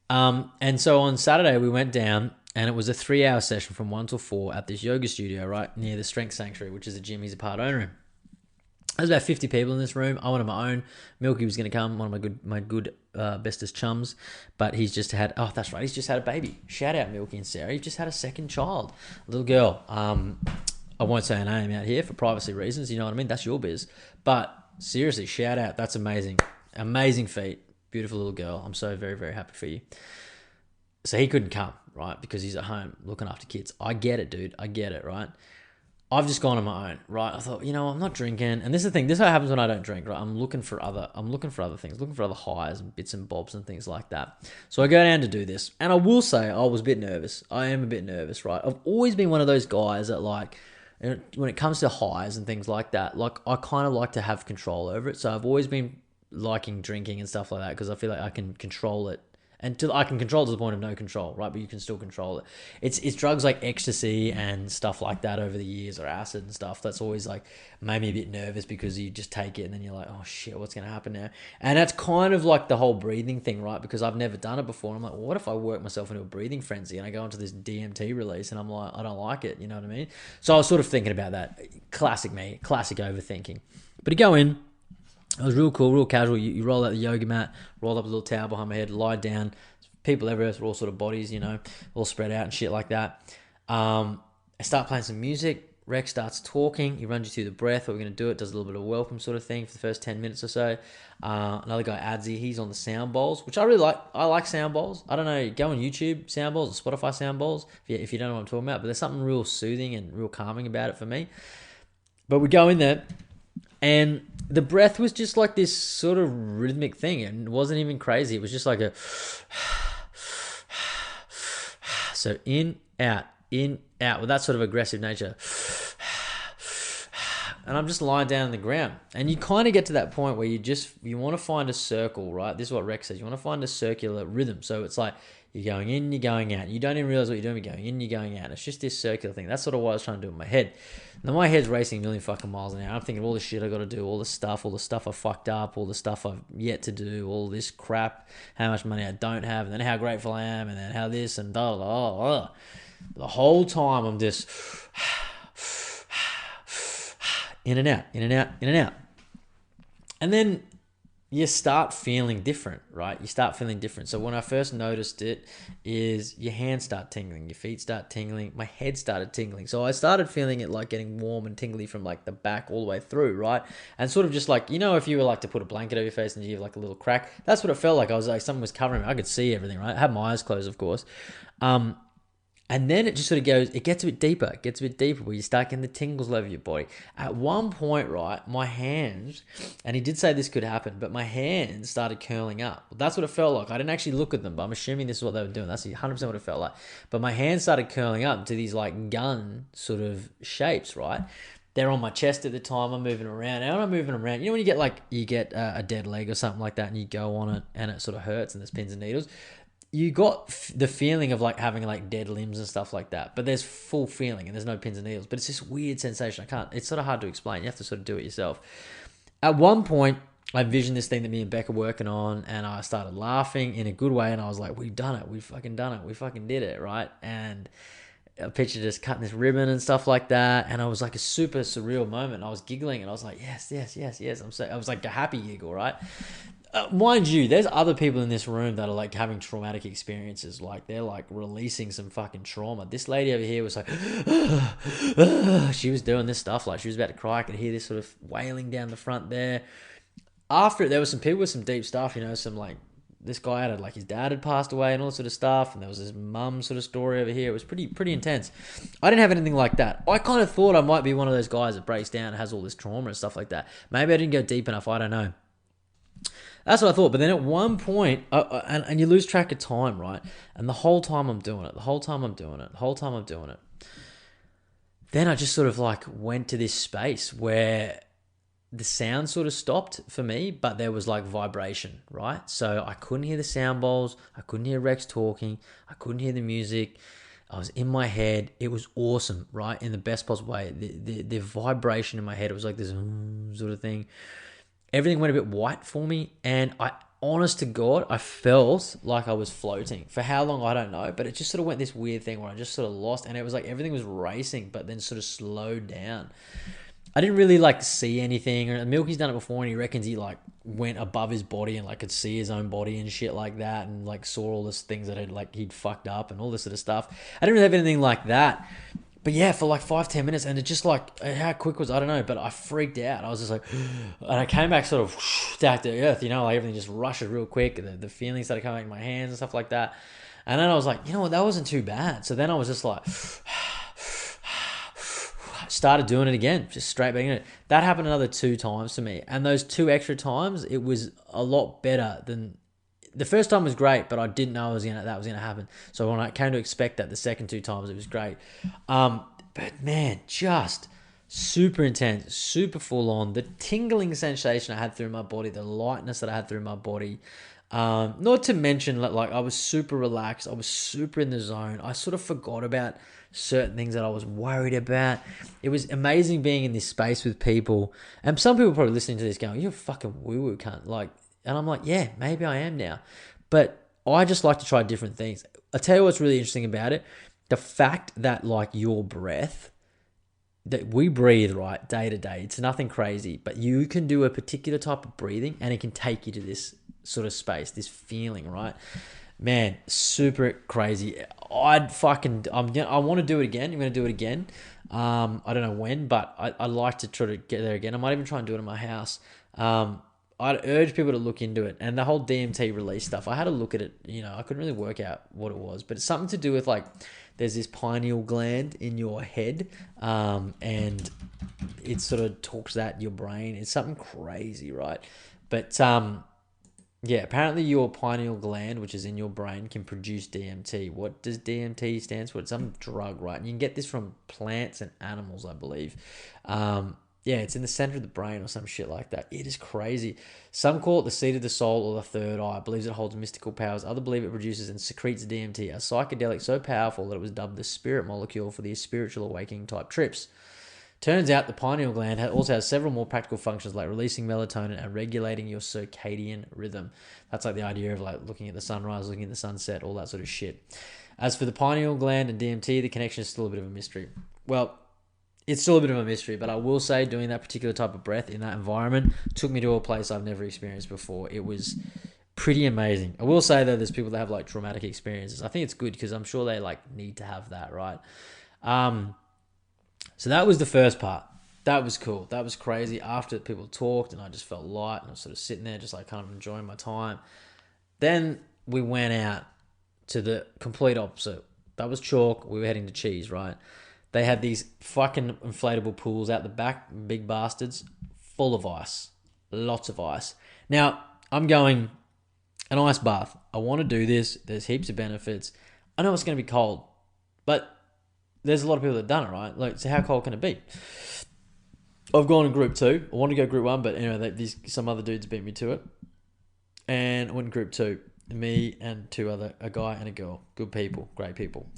And so on Saturday, we went down, and it was a 3-hour session from 1 till 4 at this yoga studio right near the Strength Sanctuary, which is a gym he's a part owner in. There's about 50 people in this room. I wanted my own. Milky was going to come, one of my good bestest chums, but he's just had, that's right, he's just had a baby. Shout out Milky and Sarah. He's just had a second child, a little girl. I won't say her name out here for privacy reasons, you know what I mean? That's your biz. But seriously, shout out. That's amazing. Amazing feat. Beautiful little girl. I'm so very, very happy for you. So he couldn't come, right? Because he's at home looking after kids. I get it, dude. I get it, right? I've just gone on my own, right? I thought, I'm not drinking, and this is the thing. This is what happens when I don't drink, right? I'm looking for other things, looking for other highs and bits and bobs and things like that. So I go down to do this, and I will say I was a bit nervous. I am a bit nervous, right? I've always been one of those guys that like, when it comes to highs and things like that, like I kind of like to have control over it. So I've always been liking drinking and stuff like that because I feel like I can control it. I can control to the point of no control, right? But you can still control it. It's drugs like ecstasy and stuff like that over the years, or acid and stuff. That's always like made me a bit nervous because you just take it and then you're like, oh shit, what's going to happen now? And that's kind of like the whole breathing thing, right? Because I've never done it before. And I'm like, well, what if I work myself into a breathing frenzy and I go into this DMT release and I'm like, I don't like it. You know what I mean? So I was sort of thinking about that. Classic me, classic overthinking. But to go in, it was real cool, real casual. You roll out the yoga mat, roll up a little towel behind my head, lie down. People everywhere, all sort of bodies, all spread out and shit like that. I start playing some music. Rex starts talking. He runs you through the breath. What we're going to do, it does a little bit of welcome sort of thing for the first 10 minutes or so. Another guy, Adsy, he's on the sound bowls, which I really like. I like sound bowls. I don't know, go on YouTube sound bowls or Spotify sound bowls if you don't know what I'm talking about. But there's something real soothing and real calming about it for me. But we go in there. And the breath was just like this sort of rhythmic thing. And it wasn't even crazy. It was just like a... So in, out, with that sort of aggressive nature. And I'm just lying down on the ground. And you kind of get to that point where you want to find a circle, right? This is what Rex says. You want to find a circular rhythm. So it's like you're going in, you're going out. You don't even realize what you're doing. You're going in, you're going out. It's just this circular thing. That's sort of what I was trying to do in my head. Now my head's racing a million fucking miles an hour. I'm thinking of all the shit I got to do, all the stuff I fucked up, all the stuff I've yet to do, all this crap, how much money I don't have, and then how grateful I am, and then how this and blah, blah, blah. The whole time I'm just in and out, in and out, in and out. And then you start feeling different, right? You start feeling different. So when I first noticed it is your hands start tingling, your feet start tingling, my head started tingling. So I started feeling it like getting warm and tingly from like the back all the way through, right? And sort of just like, if you were like to put a blanket over your face and you have like a little crack, that's what it felt like. I was like, something was covering me. I could see everything, right? I had my eyes closed, of course. And then it just sort of goes, it gets a bit deeper. It gets a bit deeper where you start getting the tingles all over your body. At one point, right, my hands, and he did say this could happen, but my hands started curling up. That's what it felt like. I didn't actually look at them, but I'm assuming this is what they were doing. That's 100% what it felt like. But my hands started curling up to these like gun sort of shapes, right? They're on my chest at the time. I'm moving around. And when I'm moving around, when you get a dead leg or something like that and you go on it and it sort of hurts and there's pins and needles, you got the feeling of like having like dead limbs and stuff like that, but there's full feeling and there's no pins and needles, but it's this weird sensation. It's sort of hard to explain. You have to sort of do it yourself. At one point, I envisioned this thing that me and Beck are working on, and I started laughing in a good way, and I was like, we've done it. We fucking done it. We fucking did it, right? And I pictured just cutting this ribbon and stuff like that, and I was like a super surreal moment. I was giggling, and I was like, yes. I was like a happy giggle, right? Mind you, there's other people in this room that are like having traumatic experiences. Like they're like releasing some fucking trauma. This lady over here was like, she was doing this stuff. Like she was about to cry. I could hear this sort of wailing down the front there. After it, there were some people with some deep stuff, some like, this guy had like his dad had passed away and all that sort of stuff. And there was this mum sort of story over here. It was pretty intense. I didn't have anything like that. I kind of thought I might be one of those guys that breaks down and has all this trauma and stuff like that. Maybe I didn't go deep enough. I don't know. That's what I thought. But then at one point, and you lose track of time, right? And the whole time I'm doing it. Then I just sort of like went to this space where the sound sort of stopped for me, but there was like vibration, right? So I couldn't hear the sound bowls. I couldn't hear Rex talking. I couldn't hear the music. I was in my head. It was awesome, right? In the best possible way. The vibration in my head, it was like this sort of thing. Everything went a bit white for me, and honest to God, I felt like I was floating. For how long, I don't know, but it just sort of went this weird thing where I just sort of lost, and it was like everything was racing, but then sort of slowed down. I didn't really like see anything. Milky's done it before, and he reckons he like went above his body and like could see his own body and shit like that, and like saw all these things that had like he'd fucked up and all this sort of stuff. I didn't really have anything like that. But yeah, for like 5-10 minutes, and it just like, how quick was, I don't know, but I freaked out. I was just like, and I came back sort of back to earth, like everything just rushes real quick. The feelings started coming in my hands and stuff like that. And then I was like, you know what, that wasn't too bad. So then I was just like, started doing it again, just straight back in it. That happened another 2 times to me. And those 2 extra times, it was a lot better than... The first time was great, but I didn't know that was gonna happen. So when I came to expect that the second 2 times, it was great. But man, just super intense, super full on. The tingling sensation I had through my body, the lightness that I had through my body. Not to mention, like, I was super relaxed. I was super in the zone. I sort of forgot about certain things that I was worried about. It was amazing being in this space with people. And some people probably listening to this going, "You're a fucking woo-woo cunt." Like, and I'm like, yeah, maybe I am now. But I just like to try different things. I'll tell you what's really interesting about it. The fact that, like, your breath, that we breathe, right, day to day, it's nothing crazy, but you can do a particular type of breathing and it can take you to this sort of space, this feeling, right? Man, super crazy. I want to do it again. I'm going to do it again. I don't know when, but I'd like to try to get there again. I might even try and do it in my house. I'd urge people to look into it. And the whole DMT release stuff, I had a look at it. I couldn't really work out what it was, but it's something to do with, like, there's this pineal gland in your head, and it sort of talks that your brain. It's something crazy, right? But yeah, apparently your pineal gland, which is in your brain, can produce DMT. What does DMT stand for? It's some drug, right? And you can get this from plants and animals, I believe. Yeah, it's in the center of the brain or some shit like that. It is crazy. Some call it the seat of the soul or the third eye. Believes it holds mystical powers. Others believe it produces and secretes DMT, a psychedelic so powerful that it was dubbed the spirit molecule for these spiritual awakening type trips. Turns out the pineal gland also has several more practical functions, like releasing melatonin and regulating your circadian rhythm. That's like the idea of, like, looking at the sunrise, looking at the sunset, all that sort of shit. As for the pineal gland and DMT, the connection is still a bit of a mystery. Well, it's still a bit of a mystery, but I will say doing that particular type of breath in that environment took me to a place I've never experienced before. It was pretty amazing. I will say, though, there's people that have, like, traumatic experiences. I think it's good because I'm sure they, like, need to have that, right? So that was the first part. That was cool. That was crazy. After people talked and I just felt light and I was sort of sitting there just, like, kind of enjoying my time. Then we went out to the complete opposite. That was chalk. We were heading to cheese, right? They had these fucking inflatable pools out the back, big bastards, full of ice. Lots of ice. Now, I'm going an ice bath. I want to do this. There's heaps of benefits. I know it's going to be cold, but there's a lot of people that have done it, right? Like, so how cold can it be? I've gone in group 2. I want to go group 1, but anyway, some other dudes beat me to it. And I went in group 2. Me and a guy and a girl. Good people. Great people.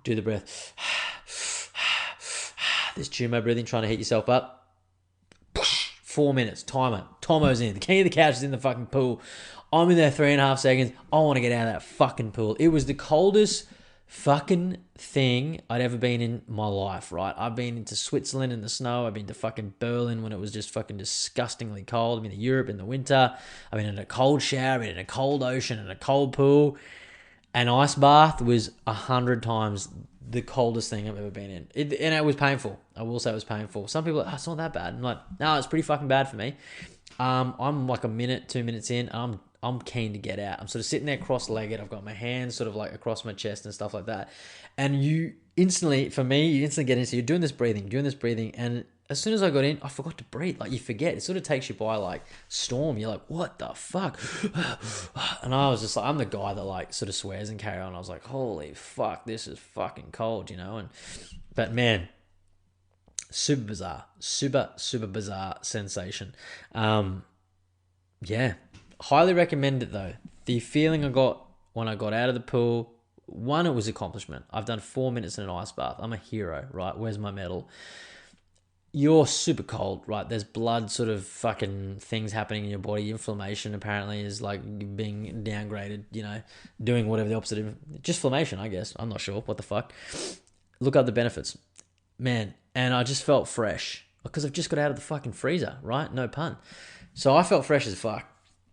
Do the breath. This Tumo breathing, trying to heat yourself up. 4 minutes. Timer. Tomo's in. The king of the couch is in the fucking pool. I'm in there 3.5 seconds. I want to get out of that fucking pool. It was the coldest fucking thing I'd ever been in my life, right? I've been into Switzerland in the snow. I've been to fucking Berlin when it was just fucking disgustingly cold. I've been to Europe in the winter. I've been in a cold shower. I've been in a cold ocean and a cold pool. An ice bath was 100 times the coldest thing I've ever been in. And it was painful. I will say it was painful. Some people are like, it's not that bad. I'm like, no, it's pretty fucking bad for me. I'm like 1 minute, 2 minutes in. I'm keen to get out. I'm sort of sitting there cross-legged. I've got my hands sort of like across my chest and stuff like that. And you instantly get into, you're doing this breathing. And as soon as I got in, I forgot to breathe. Like, you forget. It sort of takes you by, like, storm. You're like, what the fuck? And I was just like, I'm the guy that, like, sort of swears and carry on. I was like, holy fuck, this is fucking cold, But man, super bizarre. Super bizarre sensation. Yeah. Highly recommend it, though. The feeling I got when I got out of the pool, one, it was accomplishment. I've done 4 minutes in an ice bath. I'm a hero, right? Where's my medal? You're super cold, right? There's blood sort of fucking things happening in your body. Inflammation apparently is like being downgraded, doing whatever the opposite of just inflammation, I guess. I'm not sure. What the fuck? Look up the benefits. Man, and I just felt fresh because I've just got out of the fucking freezer, right? No pun. So I felt fresh as fuck.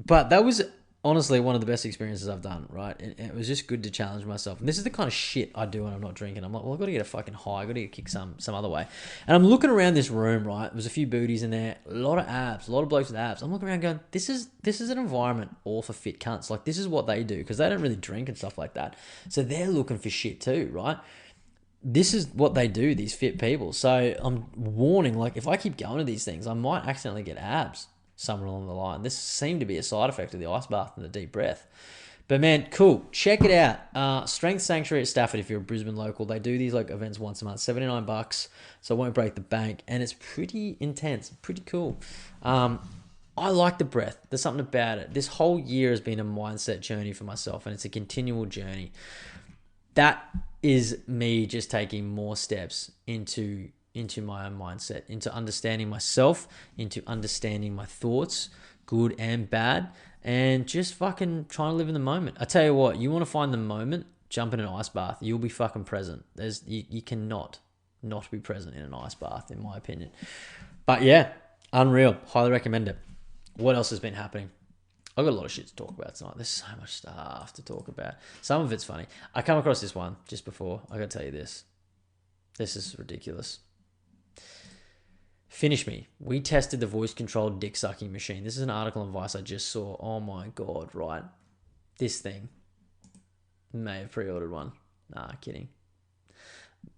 But that was honestly one of the best experiences I've done, right? And it was just good to challenge myself. And this is the kind of shit I do when I'm not drinking. I'm like, well, I've got to get a fucking high. I've got to get kicked some other way. And I'm looking around this room, right? There's a few booties in there, a lot of abs, a lot of blokes with abs. I'm looking around going, this is an environment all for fit cunts. Like, this is what they do because they don't really drink and stuff like that. So they're looking for shit too, right? this is what they do, these fit people. So I'm warning, like, if I keep going to these things, I might accidentally get abs somewhere along the line. This seemed to be a side effect of the ice bath and the deep breath. But man, cool. Check it out. Strength Sanctuary at Stafford, if you're a Brisbane local. They do these like events once a month, $79. So it won't break the bank. And it's pretty intense, pretty cool. I like the breath. There's something about it. This whole year has been a mindset journey for myself, and it's a continual journey. That is me just taking more steps into my own mindset, into understanding myself, into understanding my thoughts, good and bad, and just fucking trying to live in the moment. I tell you what, you want to find the moment, jump in an ice bath. You'll be fucking present. You cannot not be present in an ice bath, in my opinion. But yeah, unreal. Highly recommend it. What else has been happening? I've got a lot of shit to talk about tonight. There's so much stuff to talk about. Some of it's funny. I come across this one just before. I got to tell you this. This is ridiculous. Finish Me. We tested the voice-controlled dick-sucking machine. This is an article on Vice I just saw. Oh my God, right? This thing. May have pre-ordered one. Nah, kidding.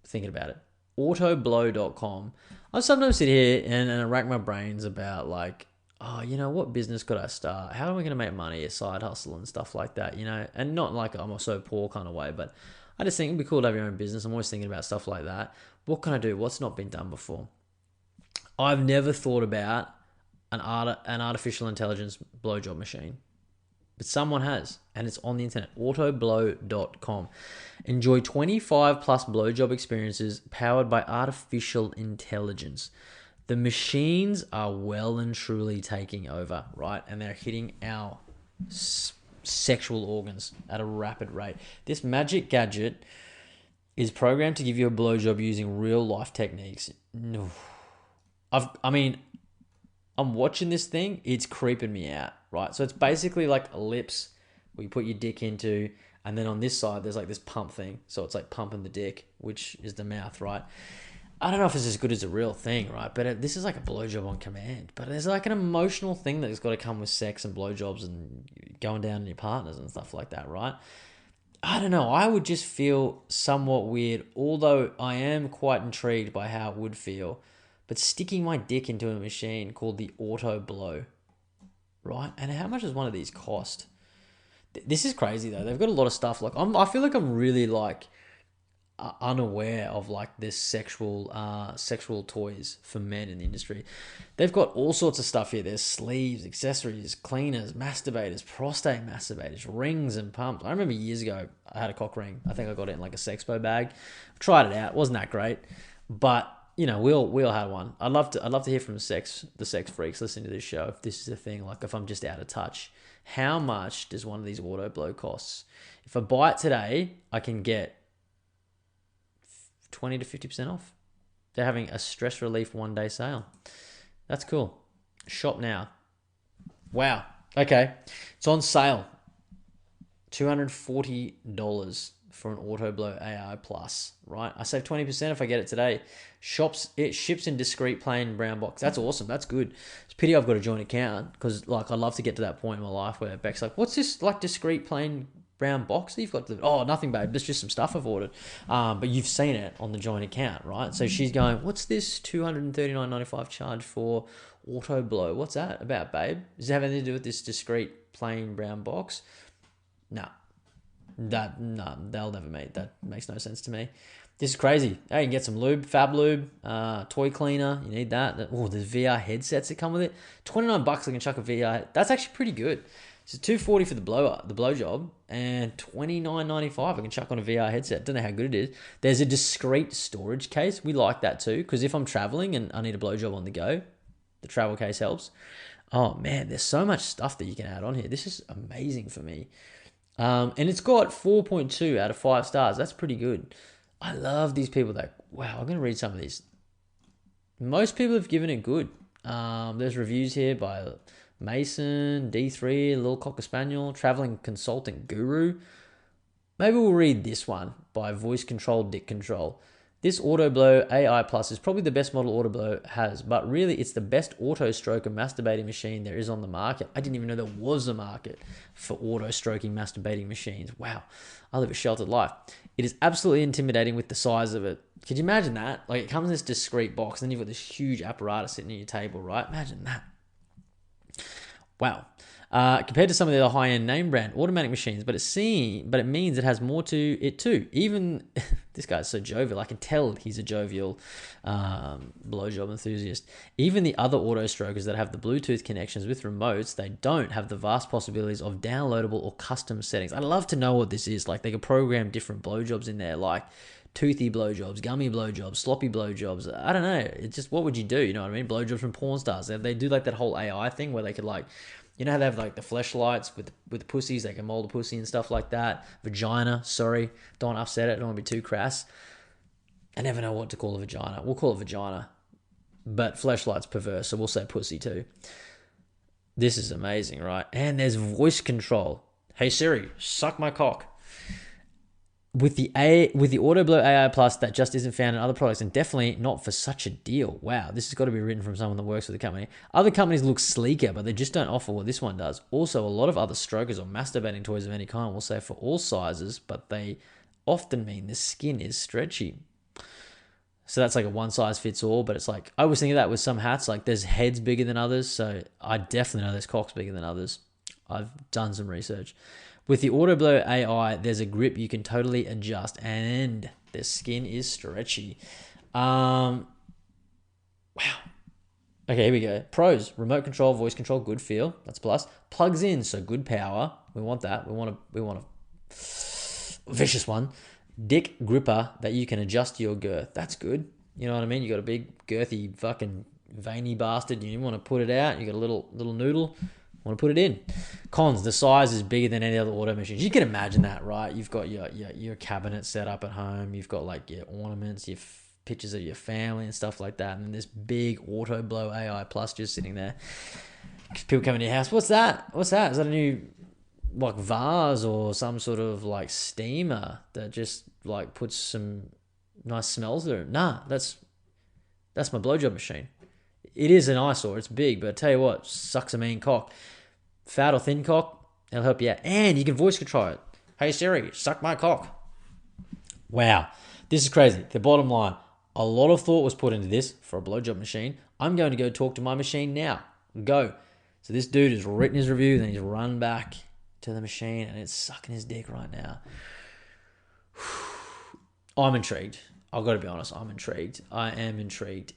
Thinking about it. Autoblow.com. I sometimes sit here and I rack my brains about like, oh, you know, what business could I start? How am I going to make money? A side hustle and stuff like that, you know? And not like I'm so poor kind of way, but I just think it'd be cool to have your own business. I'm always thinking about stuff like that. What can I do? What's not been done before? I've never thought about an artificial intelligence blowjob machine, but someone has, and it's on the internet. Autoblow.com. Enjoy 25 plus blowjob experiences powered by artificial intelligence. The machines are well and truly taking over, right? And they're hitting our sexual organs at a rapid rate. This magic gadget is programmed to give you a blowjob using real life techniques. I'm watching this thing. It's creeping me out, right? So it's basically like lips where you put your dick into, and then on this side, there's like this pump thing. So it's like pumping the dick, which is the mouth, right? I don't know if it's as good as a real thing, right? But this is like a blowjob on command. But there's like an emotional thing that's got to come with sex and blowjobs and going down on your partners and stuff like that, right? I don't know. I would just feel somewhat weird, although I am quite intrigued by how it would feel. But sticking my dick into a machine called the Auto Blow, right? And how much does one of these cost? This is crazy though. They've got a lot of stuff. Like I feel like I'm really like unaware of like this sexual toys for men in the industry. They've got all sorts of stuff here. There's sleeves, accessories, cleaners, masturbators, prostate masturbators, rings and pumps. I remember years ago I had a cock ring. I think I got it in like a Sexpo bag. Tried it out. Wasn't that great, but you know, we all had one. I'd love to hear from the sex freaks listening to this show. If this is a thing, like if I'm just out of touch, how much does one of these Auto Blow costs? If I buy it today, I can get 20 to 50% off. They're having a stress relief 1-day sale. That's cool. Shop now. Wow. Okay. It's on sale. $240 for an Auto Blow AI Plus, right? I save 20% if I get it today. It ships in discreet plain brown box. That's awesome. That's good. It's a pity I've got a joint account because like I'd love to get to that point in my life where Beck's like, what's this like discreet plain brown box that you've got to, oh, nothing, babe. There's just some stuff I've ordered. But you've seen it on the joint account, right? So she's going, what's this $239.95 charge for Auto Blow? What's that about, babe? Does it have anything to do with this discreet plain brown box? No. They'll never meet. That makes no sense to me. This is crazy. Hey, you can get some lube, Fab Lube, toy cleaner. You need that. Oh, there's VR headsets that come with it. $29 I can chuck a VR. That's actually pretty good. So $240 for the blowjob, and $29.95 I can chuck on a VR headset. Don't know how good it is. There's a discreet storage case. We like that too, because if I'm traveling and I need a blowjob on the go, the travel case helps. Oh man, there's so much stuff that you can add on here. This is amazing for me. And it's got 4.2 out of 5 stars. That's pretty good. I love these people that, wow, I'm going to read some of these. Most people have given it good. There's reviews here by Mason, D3, Little Cocker Spaniel, Traveling Consulting Guru. Maybe we'll read this one by Voice Control Dick Control. This Auto Blow AI Plus is probably the best model Auto Blow has, but really it's the best auto stroker masturbating machine there is on the market. I didn't even know there was a market for auto stroking masturbating machines. Wow, I live a sheltered life. It is absolutely intimidating with the size of it. Could you imagine that? Like, it comes in this discreet box, and then you've got this huge apparatus sitting at your table, right? Imagine that. Wow. Compared to some of the other high-end name brand automatic machines, but it means it has more to it too. Even this guy's so jovial, I can tell he's a jovial blowjob enthusiast. Even the other auto strokers that have the Bluetooth connections with remotes, they don't have the vast possibilities of downloadable or custom settings. I'd love to know what this is. Like, they could program different blowjobs in there, like toothy blowjobs, gummy blowjobs, sloppy blowjobs. I don't know. It's just, what would you do? You know what I mean? Blowjobs from porn stars. They do like that whole AI thing where they could, like, you know how they have like the fleshlights with the pussies, they can mold a pussy and stuff like that. Vagina, sorry, don't want to upset it, don't want to be too crass. I never know what to call a vagina. We'll call it vagina, but fleshlight's perverse, so we'll say pussy too. This is amazing, right? And there's voice control. Hey Siri, suck my cock. With the Auto Blow AI Plus, that just isn't found in other products, and definitely not for such a deal. Wow, this has got to be written from someone that works with the company. Other companies look sleeker, but they just don't offer what this one does. Also, a lot of other strokers or masturbating toys of any kind will say for all sizes, but they often mean the skin is stretchy. So that's like a one size fits all, but it's like, I was thinking that with some hats, like there's heads bigger than others, so I definitely know there's cocks bigger than others. I've done some research. With the Auto Blow AI, there's a grip you can totally adjust, and the skin is stretchy. Wow. Okay, here we go. Pros: remote control, voice control, good feel. That's plus. Plugs in, so good power. We want that. We want a vicious one. Dick gripper that you can adjust to your girth. That's good. You know what I mean? You got a big girthy fucking veiny bastard. You want to put it out. You got a little noodle. Want to put it in. Cons: the size is bigger than any other auto machines. You can imagine that, right? You've got your cabinet set up at home. You've got like your ornaments, your pictures of your family and stuff like that. And then this big Auto Blow AI Plus just sitting there. People come into your house. What's that? Is that a new like vase or some sort of like steamer that just like puts some nice smells there? Nah, that's my blowjob machine. It is an eyesore. It's big, but I tell you what, sucks a mean cock. Fat or thin cock, it'll help you out. And you can voice control it. Hey Siri, suck my cock. Wow, this is crazy. The bottom line, a lot of thought was put into this for a blowjob machine. I'm going to go talk to my machine now. Go. So this dude has written his review, then he's run back to the machine, and it's sucking his dick right now. I'm intrigued. I've got to be honest, I'm intrigued. I am intrigued.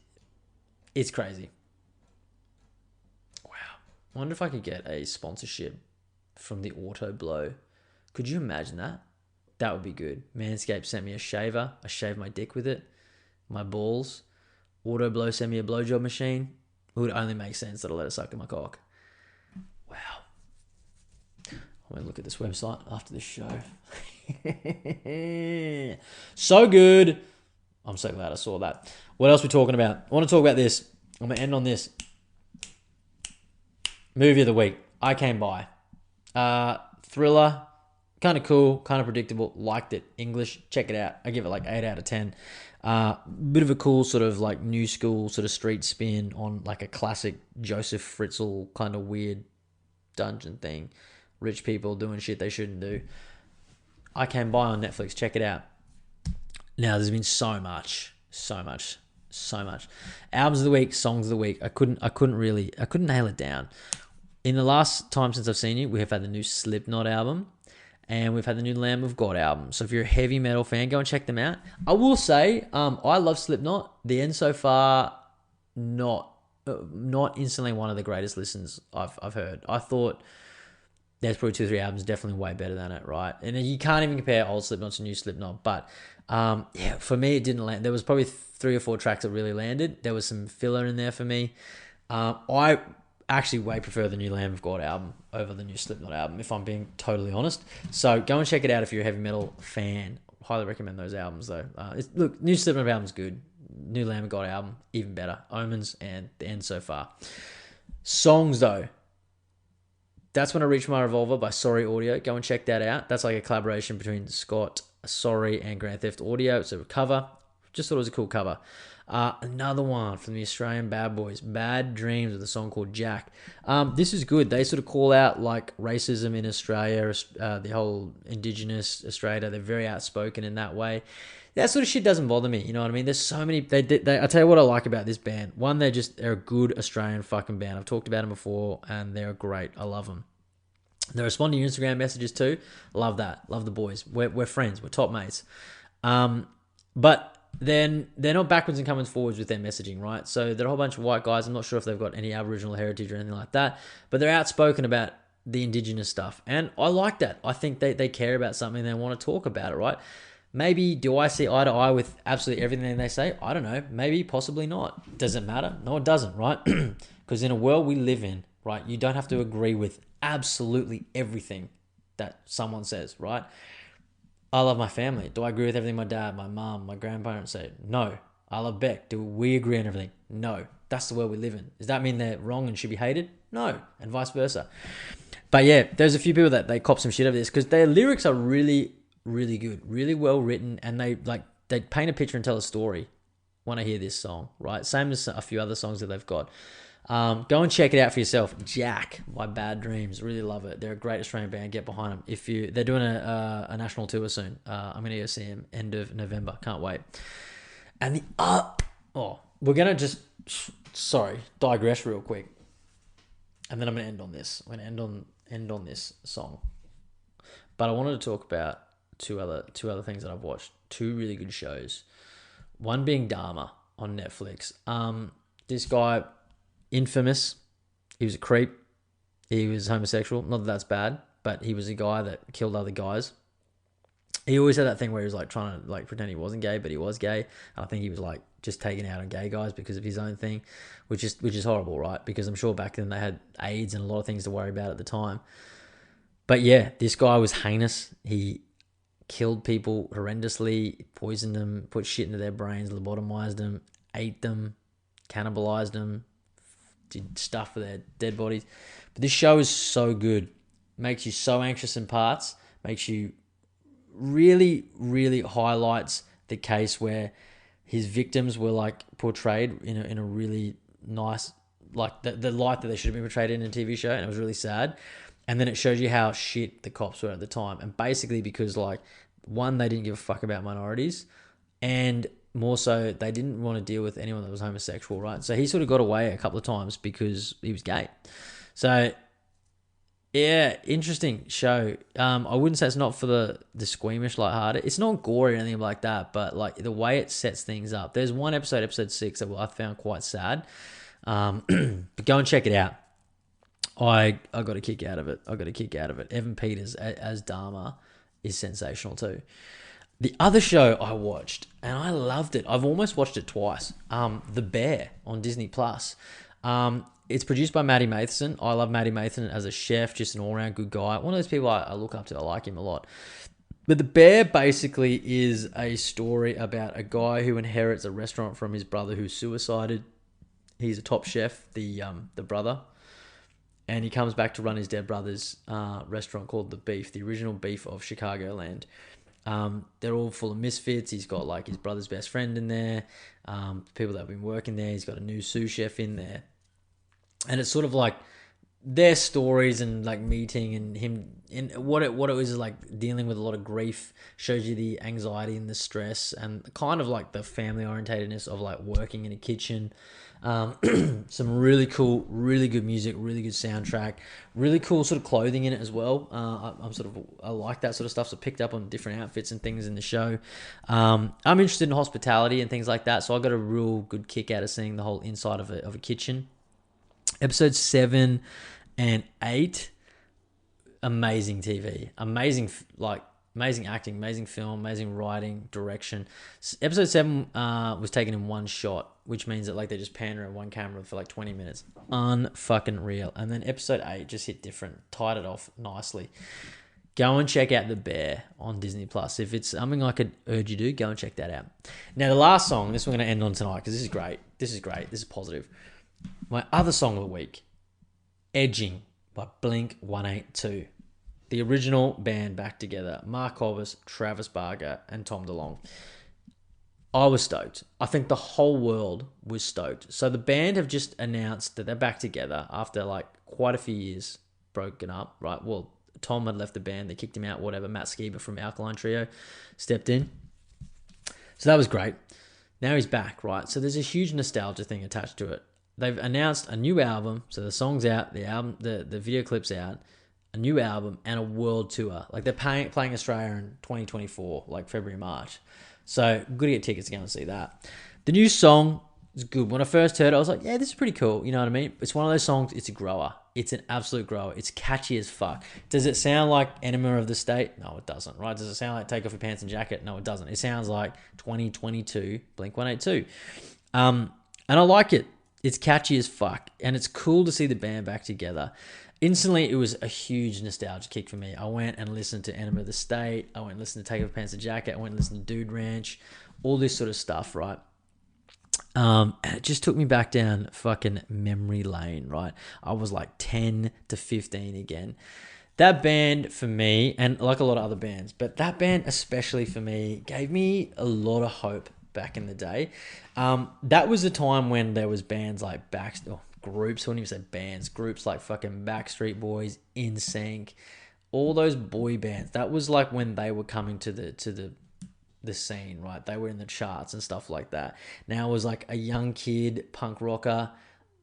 It's crazy. Wow. I wonder if I could get a sponsorship from the Auto Blow. Could you imagine that? That would be good. Manscaped sent me a shaver. I shaved my dick with it. My balls. Auto Blow sent me a blowjob machine. It would only make sense that I let it suck in my cock. Wow. I'm going to look at this website after this show. So good. I'm so glad I saw that. What else are we talking about? I want to talk about this. I'm going to end on this. Movie of the week. I Came By. Thriller. Kind of cool. Kind of predictable. Liked it. English. Check it out. I give it like 8 out of 10. Bit of a cool sort of like new school sort of street spin on like a classic Joseph Fritzl kind of weird dungeon thing. Rich people doing shit they shouldn't do. I Came By on Netflix. Check it out. Now, there's been so much. Albums of the week, songs of the week. I couldn't nail it down. In the last time since I've seen you, we have had the new Slipknot album, and we've had the new Lamb of God album. So if you're a heavy metal fan, go and check them out. I will say, I love Slipknot. The end so far, not instantly one of the greatest listens I've heard. I thought there's probably 2 or 3 albums definitely way better than it, right? And you can't even compare old Slipknot to new Slipknot. But yeah, for me, it didn't land. There was probably 3 or 4 tracks that really landed. There was some filler in there for me. I actually way prefer the new Lamb of God album over the new Slipknot album, if I'm being totally honest. So go and check it out if you're a heavy metal fan. Highly recommend those albums, though. Look, new Slipknot album's good. New Lamb of God album, even better. Omens and The End so far. Songs, though. That's When I Reach My Revolver by Sorry Audio. Go and check that out. That's like a collaboration between Scott Sorry and Grand Theft Audio. It's a cover Just thought it was a cool cover. Another one from the Australian Bad Boys, Bad Dreams, with a song called Jack. This is good. They sort of call out like racism in Australia, the whole Indigenous Australia. They're very outspoken in that way. That sort of shit doesn't bother me. You know what I mean? There's so many. I tell you what I like about this band. One, they're a good Australian fucking band. I've talked about them before, and they're great. I love them. They respond to your Instagram messages too. Love that. Love the boys. We're friends. We're top mates. But then they're not backwards and coming forwards with their messaging, right? So they're a whole bunch of white guys. I'm not sure if they've got any Aboriginal heritage or anything like that, but they're outspoken about the Indigenous stuff. And I like that. I think they care about something. They want to talk about it, right? Maybe do I see eye to eye with absolutely everything they say? I don't know. Maybe, possibly not. Does it matter? No, it doesn't, right? Because in a world we live in, right, you don't have to agree with absolutely everything that someone says, right? I love my family. Do I agree with everything my dad, my mom, my grandparents say? No. I love Beck. Do we agree on everything? No. That's the world we live in. Does that mean they're wrong and should be hated? No. And vice versa. But yeah, there's a few people that they cop some shit over this because their lyrics are really, really good, really well written, and they paint a picture and tell a story when I hear this song, right? Same as a few other songs that they've got. Go and check it out for yourself. Jack by Bad Dreams. Really love it. They're a great Australian band. Get behind them. They're doing a national tour soon. I'm going to go see them end of November. Can't wait. And we're going to just, digress real quick. And then I'm going to end on this. I'm going to end on this song. But I wanted to talk about two other things that I've watched. Two really good shows. One being Dharma on Netflix. This guy, infamous. He was a creep. He was homosexual. Not that that's bad, but he was a guy that killed other guys. He always had that thing where he was like trying to like pretend he wasn't gay, but he was gay. And I think he was like just taking out on gay guys because of his own thing, which is horrible, right? Because I'm sure back then they had AIDS and a lot of things to worry about at the time. But yeah, this guy was heinous. He killed people horrendously, poisoned them, put shit into their brains, lobotomized them, ate them, cannibalized them, did stuff for their dead bodies. But this show is so good. Makes you so anxious in parts. Makes you really, really highlights the case where his victims were like portrayed in a really nice, like the light that they should have been portrayed in a TV show. And it was really sad. And then it shows you how shit the cops were at the time. And basically because like, one, they didn't give a fuck about minorities, and more so, they didn't want to deal with anyone that was homosexual, right? So he sort of got away a couple of times because he was gay. So, yeah, interesting show. I wouldn't say it's not for the squeamish, lighthearted. It's not gory or anything like that, but like the way it sets things up. There's one episode 6, that I found quite sad. But go and check it out. I got a kick out of it. Evan Peters as Dharma is sensational too. The other show I watched, and I loved it. I've almost watched it twice. The Bear on Disney Plus. It's produced by Matty Matheson. I love Matty Matheson as a chef, just an all-around good guy. One of those people I look up to. I like him a lot. But The Bear basically is a story about a guy who inherits a restaurant from his brother who suicided. He's a top chef, the brother. And he comes back to run his dead brother's restaurant called The Beef, the original beef of Chicagoland. They're all full of misfits. He's got like his brother's best friend in there, people that have been working there. He's got a new sous chef in there. And it's sort of like their stories and like meeting and him in what it was is like dealing with a lot of grief, shows you the anxiety and the stress and kind of like the family orientatedness of like working in a kitchen. Some really cool, really good music, really good soundtrack, really cool sort of clothing in it as well. I like that sort of stuff. So picked up on different outfits and things in the show. I'm interested in hospitality and things like that. So I got a real good kick out of seeing the whole inside of a kitchen. Episodes 7 and 8, amazing TV, amazing acting, amazing film, amazing writing, direction. Episode 7 was taken in one shot, which means that like they just pan around one camera for like 20 minutes. Unfucking real. And then episode 8 just hit different, tied it off nicely. Go and check out The Bear on Disney Plus. If it's something I could urge you to, go and check that out. Now the last song, this we're going to end on tonight because this is great. This is positive. My other song of the week, Edging by Blink-182. The original band back together. Mark Hoppus, Travis Barker, and Tom DeLonge. I was stoked. I think the whole world was stoked. So the band have just announced that they're back together after like quite a few years broken up, right? Well, Tom had left the band, they kicked him out, whatever. Matt Skiba from Alkaline Trio stepped in. So that was great. Now he's back, right? So there's a huge nostalgia thing attached to it. They've announced a new album, so the song's out, the video clip's out, a new album, and a world tour. Like they're playing Australia in 2024, like February, March. So good to get tickets to go and see that. The new song is good. When I first heard it, I was like, yeah, this is pretty cool. You know what I mean? It's one of those songs, it's a grower. It's an absolute grower. It's catchy as fuck. Does it sound like Enema of the State? No, it doesn't, right? Does it sound like Take Off Your Pants and Jacket? No, it doesn't. It sounds like 2022 Blink-182. And I like it. It's catchy as fuck. And it's cool to see the band back together. Instantly, it was a huge nostalgia kick for me. I went and listened to Enema of the State. I went and listened to Take Off Your Pants and Jacket. I went and listened to Dude Ranch. All this sort of stuff, right? And it just took me back down fucking memory lane, right? I was like 10 to 15 again. That band for me, and like a lot of other bands, but that band especially for me, gave me a lot of hope back in the day. That was a time when there was bands like groups, I wouldn't even say bands, groups like fucking Backstreet Boys, NSYNC, all those boy bands. That was like when they were coming to the scene, right? They were in the charts and stuff like that. Now it was like a young kid, punk rocker,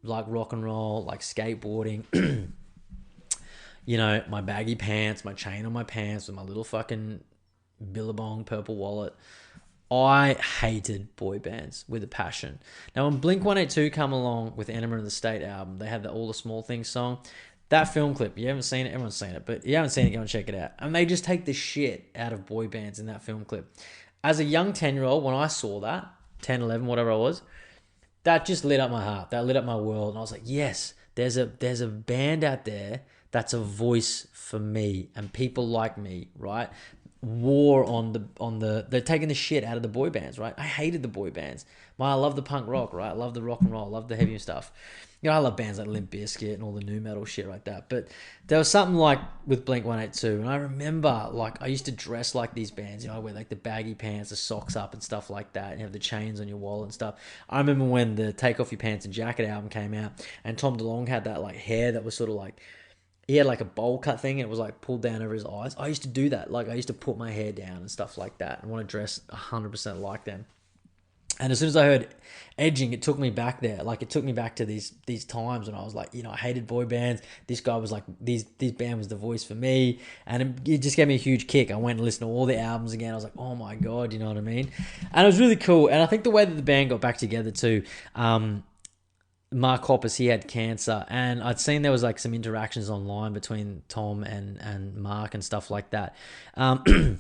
like rock and roll, like skateboarding. You know, my baggy pants, my chain on my pants with my little fucking Billabong purple wallet. I hated boy bands with a passion. Now when Blink-182 come along with Enema of the State album, they had the All the Small Things song. That film clip, you haven't seen it, everyone's seen it, but you haven't seen it, go and check it out. And they just take the shit out of boy bands in that film clip. As a young 10-year-old, when I saw that, 10, 11, whatever I was, that just lit up my heart. That lit up my world. And I was like, yes, there's a band out there that's a voice for me and people like me, right? War on the they're taking the shit out of the boy bands, right? I hated the boy bands. I love the punk rock, right? I love the rock and roll, I love the heavy stuff. You know, I love bands like Limp Bizkit and all the new metal shit like that. But there was something like with Blink-182, and I remember like I used to dress like these bands. You know, I wear like the baggy pants, the socks up and stuff like that, and you have the chains on your wallet and stuff. I remember when the Take Off Your Pants and Jacket album came out, and Tom DeLonge had that like hair that was sort of like, he had like a bowl cut thing and it was like pulled down over his eyes. I used to do that. Like I used to put my hair down and stuff like that. I want to dress 100% like them. And as soon as I heard edging, it took me back there. Like it took me back to these times when I was like, you know, I hated boy bands. This guy was like, this band was the voice for me. And it just gave me a huge kick. I went and listened to all the albums again. I was like, oh my God, you know what I mean? And it was really cool. And I think the way that the band got back together too, Mark Hoppus, he had cancer, and I'd seen there was like some interactions online between Tom and Mark and stuff like that. They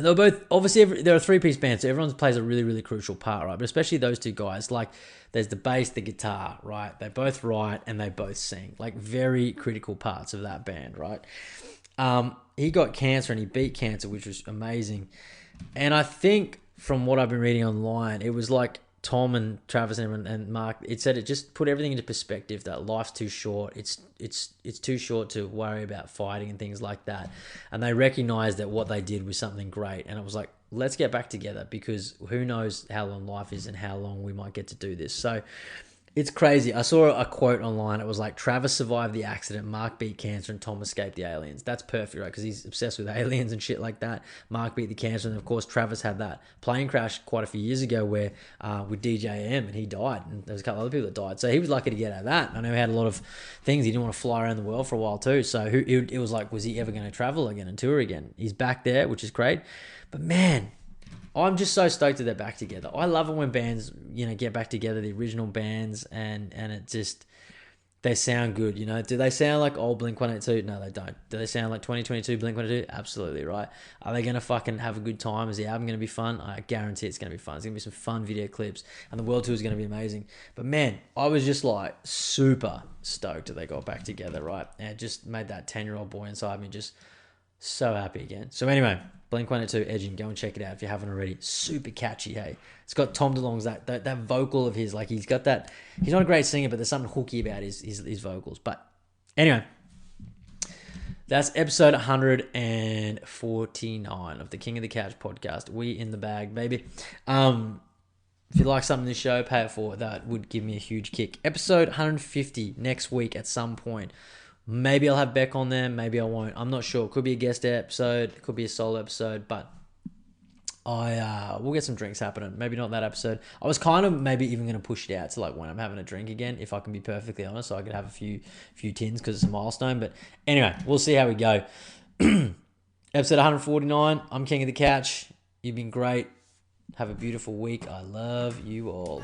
were both, obviously, they're a three-piece band, so everyone plays a really, really crucial part, right? But especially those two guys, like, there's the bass, the guitar, right? They both write and they both sing, like, very critical parts of that band, right? He got cancer and he beat cancer, which was amazing. And I think from what I've been reading online, it was like Tom and Travis and Mark, it said it just put everything into perspective, that life's too short. It's too short to worry about fighting and things like that. And they recognized that what they did was something great. And it was like, let's get back together, because who knows how long life is and how long we might get to do this. So it's crazy. I saw a quote online. It was like, Travis survived the accident, Mark beat cancer, and Tom escaped the aliens. That's perfect, right? Because he's obsessed with aliens and shit like that. Mark beat the cancer, and of course, Travis had that plane crash quite a few years ago where with DJM, and he died, and there was a couple other people that died. So he was lucky to get out of that. I know he had a lot of things. He didn't want to fly around the world for a while too. So it was like, was he ever going to travel again and tour again? He's back there, which is great. But man, I'm just so stoked that they're back together. I love it when bands, you know, get back together, the original bands, and it just, they sound good, you know. Do they sound like old Blink-182? No, they don't. Do they sound like 2022 Blink-182? Absolutely, right? Are they going to fucking have a good time? Is the album going to be fun? I guarantee it's going to be fun. It's going to be some fun video clips, and the world tour is going to be amazing. But man, I was just like super stoked that they got back together, right? And it just made that 10-year-old boy inside me just so happy again. So anyway, Blink-182 Edging, go and check it out if you haven't already. Super catchy, hey. It's got Tom DeLonge's that vocal of his, like he's got that. He's not a great singer, but there's something hooky about his vocals. But anyway, That's episode 149 of the King of the Couch podcast. We in the bag, baby. If you like something in the show, pay it forward. That would give me a huge kick. Episode 150 next week at some point. Maybe I'll have Beck on there. Maybe I won't. I'm not sure. Could be a guest episode. Could be a solo episode. But we'll get some drinks happening. Maybe not that episode. I was kind of maybe even going to push it out to like when I'm having a drink again, if I can be perfectly honest, so I could have a few tins because it's a milestone. But anyway, we'll see how we go. Episode 149. I'm King of the Couch. You've been great. Have a beautiful week. I love you all.